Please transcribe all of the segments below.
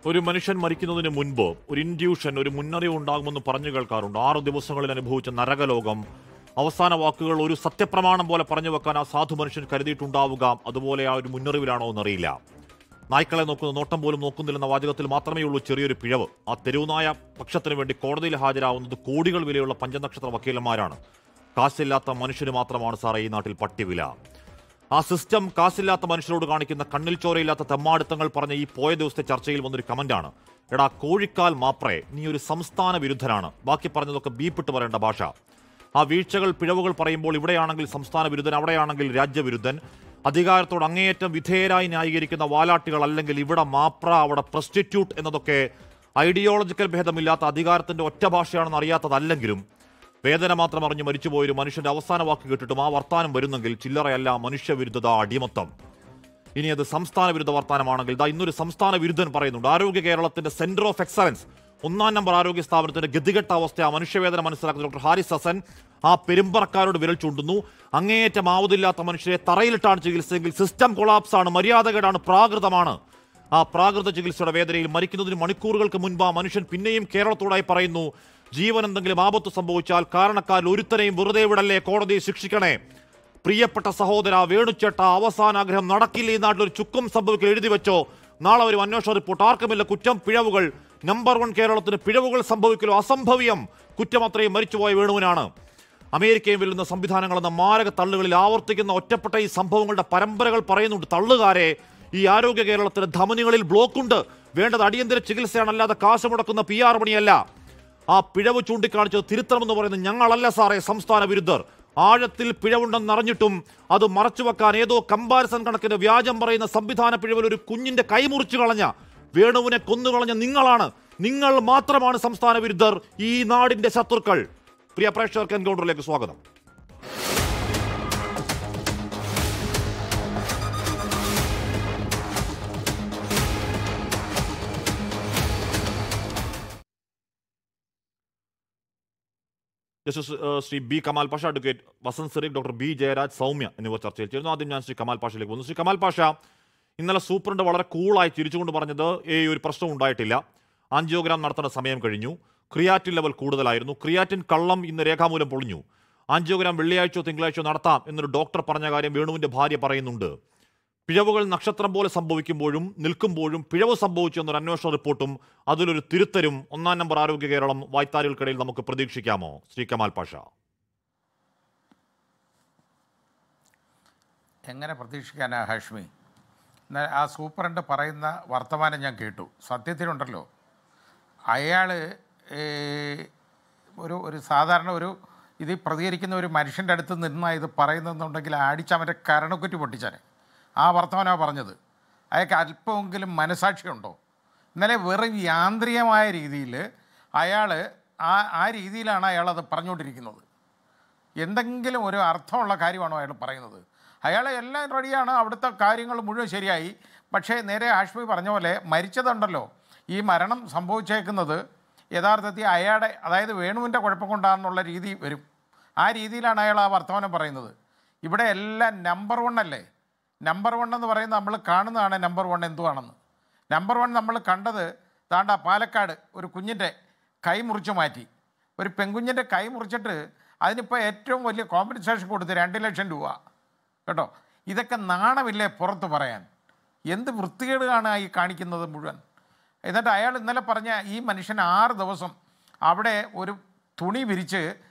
ഒരു മനുഷ്യൻ മരിക്കുന്നതിന് മുൻപ് ഒരു ഇൻഡ്യൂഷൻ, ഒരു മുന്നറിവ് ഉണ്ടാകുമെന്ന് പറഞ്ഞു കേൾക്കാറുണ്ട്. 6 ദിവസങ്ങളിൽ അനുഭവിച്ച നരകലോകം, അവസാന വാക്കുകൾ ഒരു സത്യപ്രമാണം പോലെ പറഞ്ഞു വെക്കാൻ ആ സാധു മനുഷ്യൻ കരുതിയിട്ടുണ്ടാവുക. അതുപോലെ ആ ഒരു മുന്നറിവിലാണോ എന്നറിയില്ല. നായ്ക്കളെ നോക്കുന്ന നോട്ടം പോലും നോക്കുന്നില്ലെന്ന വാചകത്തിൽ മാത്രമേ ഉള്ളൂ ചെറിയൊരു പിഴവ്. ആ തെരുവുനായ പക്ഷത്തിന് വേണ്ടി കോടതിയിൽ ഹാജരാവുന്നത് കോടികൾ വിലയുള്ള പഞ്ചനക്ഷത്ര വക്കീലന്മാരാണ്. കാശില്ലാത്ത മനുഷ്യന് മാത്രമാണ് സാറേ ഈ നാട്ടിൽ പട്ടിവില. ആ സിസ്റ്റം കാശില്ലാത്ത മനുഷ്യരോട് കാണിക്കുന്ന കണ്ണിൽ ചോരയില്ലാത്ത തെമ്മാടിത്തങ്ങൾ പറഞ്ഞ ഈ പോയ ദിവസത്തെ ചർച്ചയിൽ വന്നൊരു കമന്റാണ്: എടാ കോഴിക്കാൽ മാപ്രേ, നീ ഒരു സംസ്ഥാന വിരുദ്ധനാണ്. ബാക്കി പറഞ്ഞതൊക്കെ ബീപ്പിട്ട് പറയേണ്ട ഭാഷ. ആ വീഴ്ചകൾ, പിഴവുകൾ പറയുമ്പോൾ ഇവിടെയാണെങ്കിൽ സംസ്ഥാന വിരുദ്ധൻ, അവിടെയാണെങ്കിൽ രാജ്യവിരുദ്ധൻ. അധികാരത്തോട് അങ്ങേയറ്റം വിധേയരായി ന്യായീകരിക്കുന്ന വാലാട്ടികൾ, അല്ലെങ്കിൽ ഇവിടെ മാപ്ര അവിടെ പ്രസ്റ്റിറ്റ്യൂട്ട് എന്നതൊക്കെ ഐഡിയോളജിക്കൽ ഭേദമില്ലാത്ത അധികാരത്തിന്റെ ഒറ്റ ഭാഷയാണെന്ന് അറിയാത്തതല്ലെങ്കിലും വേദന മാത്രം അറിഞ്ഞ് മരിച്ചുപോയൊരു മനുഷ്യന്റെ അവസാന വാക്ക് കേട്ടിട്ടും ആ വർത്താനം വരുന്നെങ്കിൽ ചില്ലറയല്ല മനുഷ്യവിരുദ്ധത, അടിമത്തം. ഇനി അത് സംസ്ഥാന വിരുദ്ധ വർത്താനമാണെങ്കിൽ ഇന്നൊരു സംസ്ഥാന വിരുദ്ധൻ പറയുന്നുണ്ട്. ആരോഗ്യ കേരളത്തിന്റെ സെന്റർ ഓഫ് എക്സലൻസ്, 1-ാം നമ്പർ ആരോഗ്യ സ്ഥാപനത്തിന്റെ ഗതികെട്ട അവസ്ഥ, ആ മനുഷ്യവേദന മനസ്സിലാക്കുന്ന ഡോക്ടർ ഹാരിസ് ഹസൻ ആ പെരുമ്പറക്കാരോട് വിരൽ ചൂണ്ടുന്നു. അങ്ങേയറ്റം ആവതില്ലാത്ത മനുഷ്യരെ തറയിലിട്ടാണ് ചികിത്സയെങ്കിൽ സിസ്റ്റം കൊളാപ്സ് ആണ്, മര്യാദകേടാണ്, പ്രാകൃതമാണ്. ആ പ്രാകൃത ചികിത്സയുടെ വേദനയിൽ മരിക്കുന്നതിന് മണിക്കൂറുകൾക്ക് മുൻപ് ആ മനുഷ്യൻ പിന്നെയും കേരളത്തോടായി പറയുന്നു: ജീവൻ എന്തെങ്കിലും ആപത്ത് സംഭവിച്ചാൽ കാരണക്കാരിൽ ഒരുത്തനെയും വെറുതെ വിടല്ലേ, കോടതിയെ ശിക്ഷിക്കണേ. പ്രിയപ്പെട്ട സഹോദര വേണുചേട്ട, അവസാനാഗ്രഹം നടക്കില്ല. ഈ നാട്ടിലൊരു ചുക്കും സംഭവിക്കൽ എഴുതി വെച്ചോ. നാളെ ഒരു അന്വേഷണ റിപ്പോർട്ട്. ആർക്കുമില്ല കുറ്റം, പിഴവുകൾ. നമ്പർ 1 കേരളത്തിന് പിഴവുകൾ സംഭവിക്കലോ അസംഭവ്യം. കുറ്റം അത്രയും മരിച്ചുപോയ വേണുവിനാണ്. അമേരിക്കയും വെല്ലുന്ന സംവിധാനങ്ങളെന്ന മാരക തള്ളുകളിൽ ആവർത്തിക്കുന്ന ഒറ്റപ്പെട്ട ഈ സംഭവങ്ങളുടെ പരമ്പരകൾ പറയുന്നുണ്ട്: തള്ളുകാരെ, ഈ ആരോഗ്യ കേരളത്തിന് ധമനികളിൽ ബ്ലോക്കുണ്ട്. വേണ്ടത് അടിയന്തര ചികിത്സയാണ്, അല്ലാതെ കാശ് മുടക്കുന്ന PR പണിയല്ല. ആ പിഴവ് ചൂണ്ടിക്കാണിച്ചത് തിരുത്തണമെന്ന് പറയുന്നത് ഞങ്ങളല്ല സാറേ, സംസ്ഥാന വിരുദ്ധർ. ആഴത്തിൽ പിഴവുണ്ടെന്ന് അറിഞ്ഞിട്ടും അത് മറച്ചുവെക്കാൻ ഏതോ കമ്പാരിസൺ കണക്കിന് വ്യാജം പറയുന്ന സംവിധാന പിഴവിൽ ഒരു കുഞ്ഞിന്റെ കൈ മുറിച്ചു കളഞ്ഞ, വേണുവിനെ കൊന്നുകളഞ്ഞ നിങ്ങളാണ്. നിങ്ങൾ മാത്രമാണ് സംസ്ഥാന വിരുദ്ധർ, ഈ നാടിന്റെ ശത്രുക്കൾ. പ്രിയ പ്രേക്ഷകർക്ക് എൻകൗണ്ടറിലേക്ക് സ്വാഗതം. Justice Shri B Kamal Pasha, advocate Vasanth Cyriac, doctor B Jayaraj, Soumya എന്നിവർ ചർച്ചയിൽ ചേരുന്നു. ആദ്യം ഞാൻ ശ്രീ കമാൽ പാഷയിലേക്ക് പോകുന്നു. ശ്രീ കമാൽ പാഷ, ഇന്നലെ സൂപ്രണ്ട് വളരെ കൂളായി ചിരിച്ചുകൊണ്ട് പറഞ്ഞത് ഒരു പ്രശ്നം ഉണ്ടായിട്ടില്ല, ആൻജിയോഗ്രാം നടത്തേണ്ട സമയം കഴിഞ്ഞു, ക്രിയാറ്റിൻ ലെവൽ കൂടുതലായിരുന്നു, ക്രിയാറ്റിൻ കള്ളം ഇന്ന് രേഖാമൂലം പൊളിഞ്ഞു, ആൻജിയോഗ്രാം വെള്ളിയാഴ്ചയോ തിങ്കളാഴ്ചയോ നടത്താം എന്നൊരു ഡോക്ടർ പറഞ്ഞ കാര്യം വേണുവിന്റെ ഭാര്യ പറയുന്നുണ്ട്. പിഴവുകൾ നക്ഷത്രം പോലെ സംഭവിക്കുമ്പോഴും നിൽക്കുമ്പോഴും പിഴവ് സംഭവിച്ചു എന്നൊരു അന്വേഷണ റിപ്പോർട്ടും അതിലൊരു തിരുത്തരും 1-ാം നമ്പർ ആരോഗ്യ കേരളം വായ്ത്താരികൾക്കിടയിൽ നമുക്ക് പ്രതീക്ഷിക്കാമോ ശ്രീ കമാൽ പാഷ? എങ്ങനെ പ്രതീക്ഷിക്കാനാ ഹാഷ്മി? ആ സൂപ്രണ്ട് പറയുന്ന വർത്തമാനം ഞാൻ കേട്ടു. സത്യത്തിലുണ്ടല്ലോ, അയാൾ ഒരു സാധാരണ ഇത് പ്രതികരിക്കുന്ന ഒരു മനുഷ്യൻ്റെ അടുത്ത് നിന്നാണ് ഇത് പറയുന്നതെന്നുണ്ടെങ്കിൽ അടിച്ചവൻ്റെ കരണക്കുറ്റി പൊട്ടിച്ചാനെ. ആ വർത്തമാനമാണ് പറഞ്ഞത്. അയാൾക്ക് അല്പമെങ്കിലും മനസാക്ഷിയുണ്ടോ? ഇന്നലെ വെറും യാന്ത്രികമായ രീതിയിൽ അയാൾ ആ രീതിയിലാണ് അയാളത് പറഞ്ഞുകൊണ്ടിരിക്കുന്നത്. എന്തെങ്കിലും ഒരു അർത്ഥമുള്ള കാര്യമാണോ അയാൾ പറയുന്നത്? അയാൾ എല്ലാം റെഡിയാണ്, അവിടുത്തെ കാര്യങ്ങൾ മുഴുവൻ ശരിയായി. പക്ഷേ നേരെ ഹാഷ്മി പറഞ്ഞ പോലെ മരിച്ചതുണ്ടല്ലോ, ഈ മരണം സംഭവിച്ചേക്കുന്നത് യഥാർത്ഥത്തിൽ അയാളുടെ, അതായത് വേണുവിൻ്റെ കുഴപ്പം കൊണ്ടാണെന്നുള്ള രീതി വരും. ആ രീതിയിലാണ് അയാൾ ആ വർത്തമാനം പറയുന്നത്. ഇവിടെ എല്ലാം നമ്പർ 1 അല്ലേ? നമ്പർ 1 എന്ന് പറയുന്നത് നമ്മൾ കാണുന്നതാണ് നമ്പർ 1 എന്തുവാണെന്ന്. നമ്പർ 1 നമ്മൾ കണ്ടത് താണ്ട പാലക്കാട് ഒരു കുഞ്ഞിൻ്റെ കൈ മുറിച്ച് മാറ്റി. ഒരു പെൺകുഞ്ഞിൻ്റെ കൈ മുറിച്ചിട്ട് അതിനിപ്പോൾ ഏറ്റവും വലിയ കോമ്പൻസേഷൻ കൊടുത്ത് 2 ലക്ഷം രൂപ. കേട്ടോ, ഇതൊക്കെ നാണമില്ലേ പുറത്ത് പറയാൻ? എന്ത് വൃത്തികേടാണ് ഈ കാണിക്കുന്നത് മുഴുവൻ. എന്നിട്ട് അയാൾ ഇന്നലെ പറഞ്ഞ ഈ മനുഷ്യൻ 6 ദിവസം അവിടെ ഒരു തുണി വിരിച്ച്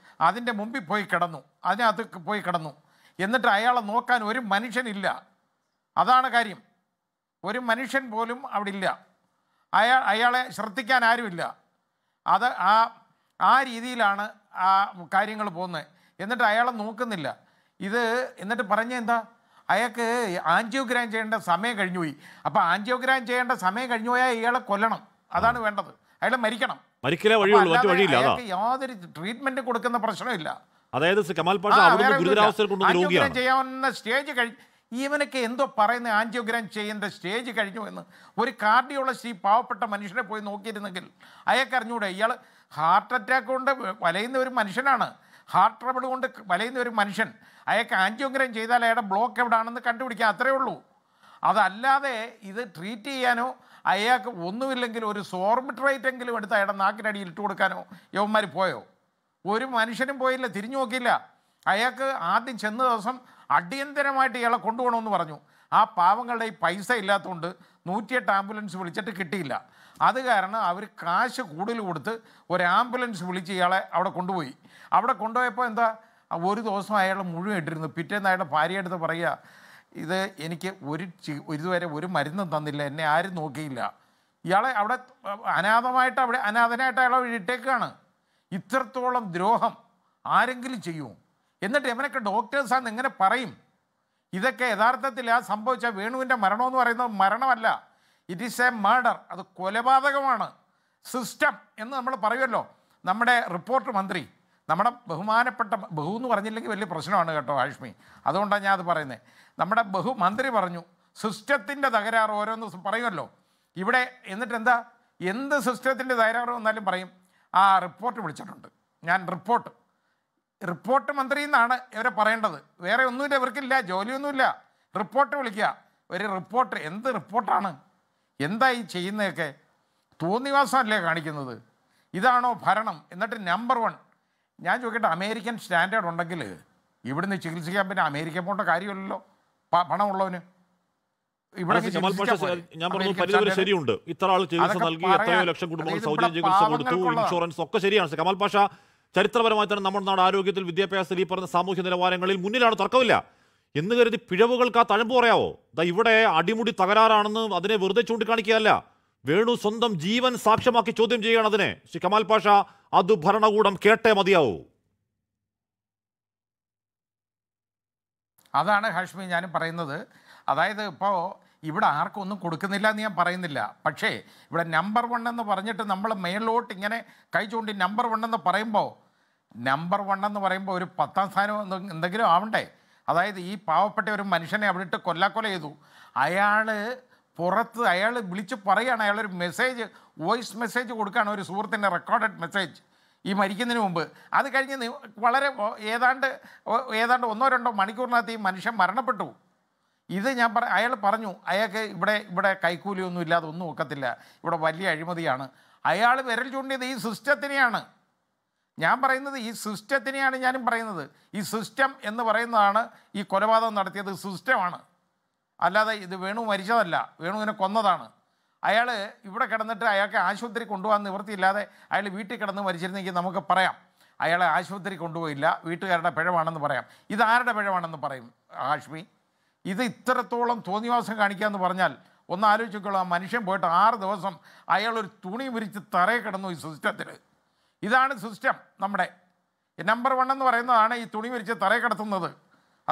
അതിൻ്റെ മുമ്പിൽ പോയി കിടന്നു, അതിനകത്ത് പോയി കിടന്നു. എന്നിട്ട് അയാളെ നോക്കാൻ ഒരു മനുഷ്യനില്ല. അതാണ് കാര്യം. ഒരു മനുഷ്യൻ പോലും അവിടെ ഇല്ല. അയാളെ ശ്രദ്ധിക്കാൻ ആരുമില്ല. അത് ആ രീതിയിലാണ് ആ കാര്യങ്ങൾ പോകുന്നത്. എന്നിട്ട് അയാളെ നോക്കുന്നില്ല. എന്നിട്ട് പറഞ്ഞ എന്താ, അയാൾക്ക് ആൻജിയോഗ്രാം ചെയ്യേണ്ട സമയം കഴിഞ്ഞു പോയി. അപ്പോൾ ആൻജിയോഗ്രാം ചെയ്യേണ്ട സമയം കഴിഞ്ഞു പോയാൽ ഇയാളെ കൊല്ലണം, അതാണ് വേണ്ടത്. അയാൾ മരിക്കണം. അയാൾക്ക് യാതൊരു ട്രീറ്റ്മെൻറ്റ് കൊടുക്കുന്ന പ്രശ്നമില്ല. ആൻജിയോഗ്രാം ചെയ്യാവുന്ന സ്റ്റേജ് കഴിഞ്ഞു. ഇവനൊക്കെ എന്തോ പറയുന്ന ആൻജിയോഗ്രാം ചെയ്യേണ്ട സ്റ്റേജ് കഴിഞ്ഞു എന്ന്. ഒരു കാർഡിയോളജിസ്റ്റ് ഈ പാവപ്പെട്ട മനുഷ്യനെ പോയി നോക്കിയിരുന്നെങ്കിൽ അയാൾക്ക് അറിഞ്ഞൂടെ? ഇയാൾ ഹാർട്ട് അറ്റാക്ക് കൊണ്ട് വലയുന്ന ഒരു മനുഷ്യനാണ്, ഹാർട്ട് ട്രബിൾ കൊണ്ട് വലയുന്ന ഒരു മനുഷ്യൻ. അയാൾക്ക് ആൻജിയോഗ്രാം ചെയ്താൽ അയാളുടെ ബ്ലോക്ക് എവിടെയാണെന്ന് കണ്ടുപിടിക്കാം, അത്രയേ ഉള്ളൂ. അതല്ലാതെ ഇത് ട്രീറ്റ് ചെയ്യാനോ അയാൾക്ക് ഒന്നുമില്ലെങ്കിൽ ഒരു സോർബിട്രേറ്റ് എങ്കിലും എടുത്ത് അയാളുടെ നാക്കിനടി ഇട്ട് കൊടുക്കാനോ യവന്മാർ പോയോ? ഒരു മനുഷ്യനും പോയില്ല, തിരിഞ്ഞു നോക്കിയില്ല. അയാൾക്ക് ആദ്യം ചെന്ന ദിവസം അടിയന്തരമായിട്ട് ഇയാളെ കൊണ്ടുപോകണമെന്ന് പറഞ്ഞു. ആ പാവങ്ങളുടെ ഈ പൈസ ഇല്ലാത്തതുകൊണ്ട് 108 ആംബുലൻസ് വിളിച്ചിട്ട് കിട്ടിയില്ല. അത് കാരണം അവർ കാശ് കൂടുതൽ കൊടുത്ത് ഒരു ആംബുലൻസ് വിളിച്ച് ഇയാളെ അവിടെ കൊണ്ടുപോയി. അവിടെ കൊണ്ടുപോയപ്പോൾ എന്താ, ഒരു ദിവസം അയാൾ മുഴുവൻ ഇട്ടിരുന്നു. പിറ്റേന്ന് അയാളുടെ ഭാര്യയെടുത്ത് പറയുക, ഇത് എനിക്ക് ഇതുവരെ ഒരു മരുന്നും തന്നില്ല, എന്നെ ആരും നോക്കിയില്ല. ഇയാളെ അവിടെ അനാഥനായിട്ട് അയാളെ ഇട്ടേക്കാണ്. ഇത്രത്തോളം ദ്രോഹം ആരെങ്കിലും ചെയ്യുമോ? എന്നിട്ട് ഇവനൊക്കെ ഡോക്ടേഴ്സാണെന്ന് എങ്ങനെ പറയും? ഇതൊക്കെ യഥാർത്ഥത്തിൽ ആ സംഭവിച്ച വേണുവിൻ്റെ മരണമെന്ന് പറയുന്നത് മരണമല്ല, ഇറ്റ് ഈസ് എ മർഡർ. അത് കൊലപാതകമാണ്. സിസ്റ്റം എന്ന് നമ്മൾ പറയുമല്ലോ. നമ്മുടെ റിപ്പോർട്ട് മന്ത്രി, നമ്മുടെ ബഹുമാനപ്പെട്ട ബഹു എന്ന് പറഞ്ഞില്ലെങ്കിൽ വലിയ പ്രശ്നമാണ് കേട്ടോ ഹാഷ്മി, അതുകൊണ്ടാണ് ഞാൻ അത് പറയുന്നത്. നമ്മുടെ മന്ത്രി പറഞ്ഞു സിസ്റ്റത്തിൻ്റെ തകരാറ് ഓരോന്ന് പറയുമല്ലോ ഇവിടെ. എന്നിട്ട് എന്താ, എന്ത് സിസ്റ്റത്തിൻ്റെ തകരാറ് വന്നാലും പറയും ആ റിപ്പോർട്ട് വിളിച്ചിട്ടുണ്ട്. ഞാൻ റിപ്പോർട്ട് മന്ത്രി എന്നാണ് ഇവരെ പറയേണ്ടത്. വേറെ ഒന്നുമില്ല, ഇവർക്കില്ല, ജോലിയൊന്നുമില്ല. റിപ്പോർട്ട് വിളിക്കുക, ഒരു റിപ്പോർട്ട്. എന്ത് റിപ്പോർട്ടാണ്? എന്താ ഈ ചെയ്യുന്നതൊക്കെ? തോന്നിവാസമല്ലേ കാണിക്കുന്നത്? ഇതാണോ ഭരണം? എന്നിട്ട് നമ്പർ 1 ഞാൻ ചോദിക്കട്ടെ, അമേരിക്കൻ സ്റ്റാൻഡേർഡ് ഉണ്ടെങ്കിൽ ഇവിടുന്ന് ചികിത്സിക്കാൻ പിന്നെ അമേരിക്ക പോകേണ്ട കാര്യമില്ലല്ലോ പണമുള്ളവന്. ഞാൻ പറഞ്ഞു പരിധിവരെ ശരിയുണ്ട്. ഇത്ര ആൾ ചികിത്സ നൽകി, എത്രയോ ലക്ഷം കുടുംബങ്ങൾ സൗജന്യ ചികിത്സ കൊടുത്തു, ഇൻഷുറൻസ് ഒക്കെ ശരിയാണ്. കമാൽ പാഷ, ചരിത്രപരമായി തന്നെ നമ്മുടെ നാട് ആരോഗ്യത്തിൽ, വിദ്യാഭ്യാസത്തിൽ, ഈ പറഞ്ഞ സാമൂഹ്യ നിലവാരങ്ങളിൽ മുന്നിലാണ്, തർക്കമില്ല. എന്ന് കരുതി പിഴവുകൾക്ക് ആ തഴമ്പ് പറയാവോ? ഇവിടെ അടിമുടി തകരാറാണെന്ന് അതിനെ വെറുതെ ചൂണ്ടിക്കാണിക്കുകയല്ല, വേണു സ്വന്തം ജീവൻ സാക്ഷ്യമാക്കി ചോദ്യം ചെയ്യുകയാണ് അതിനെ. ശ്രീ കമാൽ പാഷ, അത് ഭരണകൂടം കേട്ടേ മതിയാവൂ. അതാണ് ഹാഷ്മി ഞാനും പറയുന്നത്. അതായത് ഇപ്പോൾ ഇവിടെ ആർക്കും ഒന്നും കൊടുക്കുന്നില്ല എന്ന് ഞാൻ പറയുന്നില്ല. പക്ഷേ ഇവിടെ നമ്പർ 1 എന്ന് പറഞ്ഞിട്ട് നമ്മൾ മേലോട്ട് ഇങ്ങനെ കൈ ചൂണ്ടി നമ്പർ 1 എന്ന് പറയുമ്പോൾ ഒരു 10ാം സ്ഥാനം എന്തെങ്കിലും ആവണ്ടേ? അതായത് ഈ പാവപ്പെട്ട ഒരു മനുഷ്യനെ അവിടെ ഇട്ട് കൊല്ലാക്കൊല ചെയ്തു. അയാൾ വിളിച്ച് പറയുകയാണ്, അയാളൊരു വോയിസ് മെസ്സേജ് കൊടുക്കുകയാണ്, ഒരു സുഹൃത്തിൻ്റെ റെക്കോർഡഡ് മെസ്സേജ് ഈ മരിക്കുന്നതിന് മുമ്പ്. അത് കഴിഞ്ഞ് വളരെ ഏതാണ്ട് 1-2 മണിക്കൂറിനകത്ത് ഈ മനുഷ്യൻ മരണപ്പെട്ടു. ഇത് അയാൾ പറഞ്ഞു അയാൾക്ക് ഇവിടെ കൈക്കൂലിയൊന്നും ഇല്ലാതെ ഒന്നും ഒക്കത്തില്ല, ഇവിടെ വലിയ അഴിമതിയാണ്. അയാൾ വിരൽ ചൂണ്ടിയത് ഈ സിസ്റ്റത്തിനെയാണ്. ഞാൻ പറയുന്നത് ഈ സിസ്റ്റത്തിനെയാണ് ഞാനും പറയുന്നത്. ഈ സിസ്റ്റം എന്ന് പറയുന്നതാണ് ഈ കൊലപാതകം നടത്തിയത്, സിസ്റ്റമാണ്. അല്ലാതെ ഇത് വേണു മരിച്ചതല്ല, വേണുവിനെ കൊന്നതാണ്. അയാൾ ഇവിടെ കിടന്നിട്ട് അയാൾക്ക് ആശുപത്രി കൊണ്ടുപോകാൻ നിവൃത്തിയില്ലാതെ അയാൾ വീട്ടിൽ കിടന്ന് മരിച്ചിരുന്നെങ്കിൽ നമുക്ക് പറയാം അയാളെ ആശുപത്രി കൊണ്ടുപോയില്ല, വീട്ടുകാരുടെ പിഴവാണെന്ന് പറയാം. ഇതാരുടെ പിഴവാണെന്ന് പറയും ഹാഷ്മി? ഇത് ഇത്രത്തോളം തോന്നിവാസം കാണിക്കാമെന്ന് പറഞ്ഞാൽ ഒന്ന് ആലോചിച്ചോളൂ. ആ മനുഷ്യൻ പോയിട്ട് 6 ദിവസം അയാളൊരു തുണി വിരിച്ച് തറയെ കിടന്നു ഈ സിസ്റ്റത്തിൽ. ഇതാണ് സിസ്റ്റം. നമ്മുടെ നമ്പർ 1 എന്ന് പറയുന്നതാണ് ഈ തുണി വിരിച്ച് തറയെ കിടത്തുന്നത്.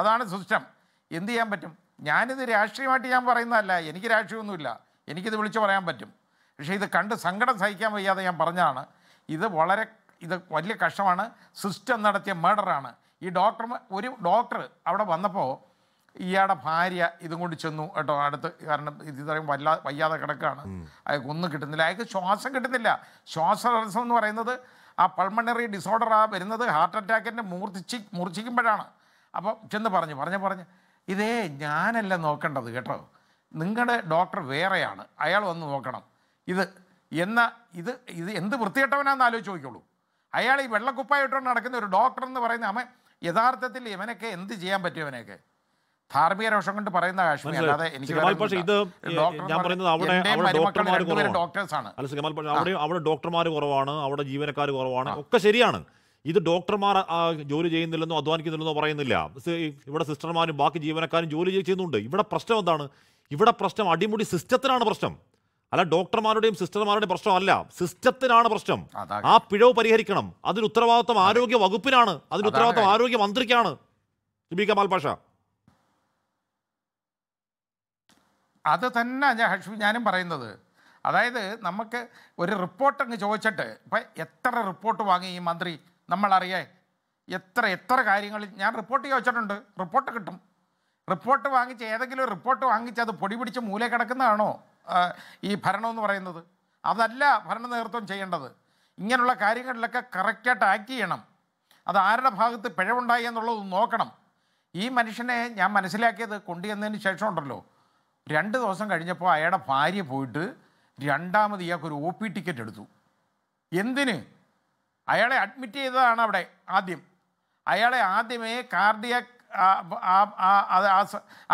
അതാണ് സിസ്റ്റം. എന്ത് ചെയ്യാൻ പറ്റും? ഞാനിത് രാഷ്ട്രീയമായിട്ട് ഞാൻ പറയുന്നതല്ല, എനിക്ക് രാഷ്ട്രീയമൊന്നുമില്ല, എനിക്കിത് വിളിച്ച് പറയാൻ പറ്റും. പക്ഷേ ഇത് കണ്ട് സങ്കടം സഹിക്കാൻ വയ്യാതെ ഞാൻ പറഞ്ഞതാണ്. ഇത് വലിയ കഷ്ടമാണ്. സിസ്റ്റം നടത്തിയ മർഡറാണ്. ഒരു ഡോക്ടർ അവിടെ വന്നപ്പോൾ ഇയാളുടെ ഭാര്യ ഇതും കൊണ്ട് ചെന്നു കേട്ടോ അടുത്ത്. കാരണം ഇത്രയും വയ്യാതെ കിടക്കുകയാണ്, അയാൾക്ക് ഒന്നും കിട്ടുന്നില്ല, അയാൾക്ക് ശ്വാസം കിട്ടുന്നില്ല. ശ്വാസതടസ്സം എന്ന് പറയുന്നത് ആ പൾമണറി ഡിസോർഡറാണ് വരുന്നത്, ഹാർട്ട് അറ്റാക്കിൻ്റെ മൂർച്ഛിക്കുമ്പോഴാണ്. അപ്പോൾ ചെന്ന് പറഞ്ഞു ഇതേ ഞാനല്ല നോക്കേണ്ടത് കേട്ടോ, നിങ്ങളുടെ ഡോക്ടർ വേറെയാണ്, അയാൾ വന്ന് നോക്കണം. ഇത് എന്ത് വൃത്തികെട്ടവനാണെന്ന് ആലോചിച്ച് നോക്കിയോളൂ. അയാൾ ഈ വെള്ളക്കുപ്പായിട്ടോണ്ട് നടക്കുന്ന ഒരു ഡോക്ടർ എന്ന് പറയുന്ന യഥാർത്ഥത്തിൽ ഇവനൊക്കെ എന്ത് ചെയ്യാൻ പറ്റും? ഇവനൊക്കെ ധാർമ്മിക രോഷം കൊണ്ട് പറയുന്ന കാശ്മീർ അല്ലാതെ എനിക്ക് ഡോക്ടേഴ്സാണ്. അവിടെ ഡോക്ടർമാർ കുറവാണ്, അവിടെ ജീവനക്കാർ കുറവാണ്, ഒക്കെ ശരിയാണ്. ഇത് ഡോക്ടർമാർ ജോലി ചെയ്യുന്നില്ലെന്നോ അധ്വാനിക്കുന്നില്ലെന്നോ പറയുന്നില്ല. ഇവിടെ സിസ്റ്റർമാരും ബാക്കി ജീവനക്കാരും ജോലി ചെയ്യുന്നുണ്ട്. ഇവിടെ പ്രശ്നം എന്താണ്? ഇവിടെ പ്രശ്നം അടിമുടി സിസ്റ്റത്തിനാണ് പ്രശ്നം, അല്ല ഡോക്ടർമാരുടെയും സിസ്റ്റർമാരുടെയും പ്രശ്നമല്ല, സിസ്റ്റത്തിനാണ് പ്രശ്നം. ആ പിഴവ് പരിഹരിക്കണം. അതിന് ഉത്തരവാദിത്വം ആരോഗ്യ വകുപ്പിനാണ്, അതിന് ഉത്തരവാദിത്വം ആരോഗ്യ മന്ത്രിക്കാണ്. കമാൽ പാഷ, അത് തന്നെ ഞാനും പറയുന്നത്. അതായത് നമുക്ക് ഒരു റിപ്പോർട്ട് അങ്ങ് ചോദിച്ചിട്ട് ഇപ്പം എത്ര റിപ്പോർട്ട് വാങ്ങി ഈ മന്ത്രി നമ്മളറിയേ? എത്ര കാര്യങ്ങളിൽ ഞാൻ റിപ്പോർട്ട് ചോദിച്ചിട്ടുണ്ട്, റിപ്പോർട്ട് കിട്ടും. റിപ്പോർട്ട് വാങ്ങിച്ച് ഏതെങ്കിലും റിപ്പോർട്ട് വാങ്ങിച്ച് അത് പൊടി പിടിച്ച് മൂല കിടക്കുന്നതാണോ ഈ ഭരണമെന്ന് പറയുന്നത്? അതല്ല ഭരണ നേതൃത്വം ചെയ്യേണ്ടത്. ഇങ്ങനെയുള്ള കാര്യങ്ങളിലൊക്കെ കറക്റ്റായിട്ട് ആക്ട് ചെയ്യണം. അത് ആരുടെ ഭാഗത്ത് പിഴവുണ്ടായി എന്നുള്ളത് നോക്കണം. ഈ മനുഷ്യനെ ഞാൻ മനസ്സിലാക്കിയത് കൊണ്ടുവന്നതിന് ശേഷം ഉണ്ടല്ലോ, 2 ദിവസം കഴിഞ്ഞപ്പോൾ അയാളുടെ ഭാര്യ പോയിട്ട് രണ്ടാമത് ഇയാൾക്കൊരു OP ടിക്കറ്റ് എടുത്തു. എന്തിന്? അയാളെ അഡ്മിറ്റ് ചെയ്തതാണ് അവിടെ ആദ്യം. അയാളെ ആദ്യമേ കാർഡിയാക്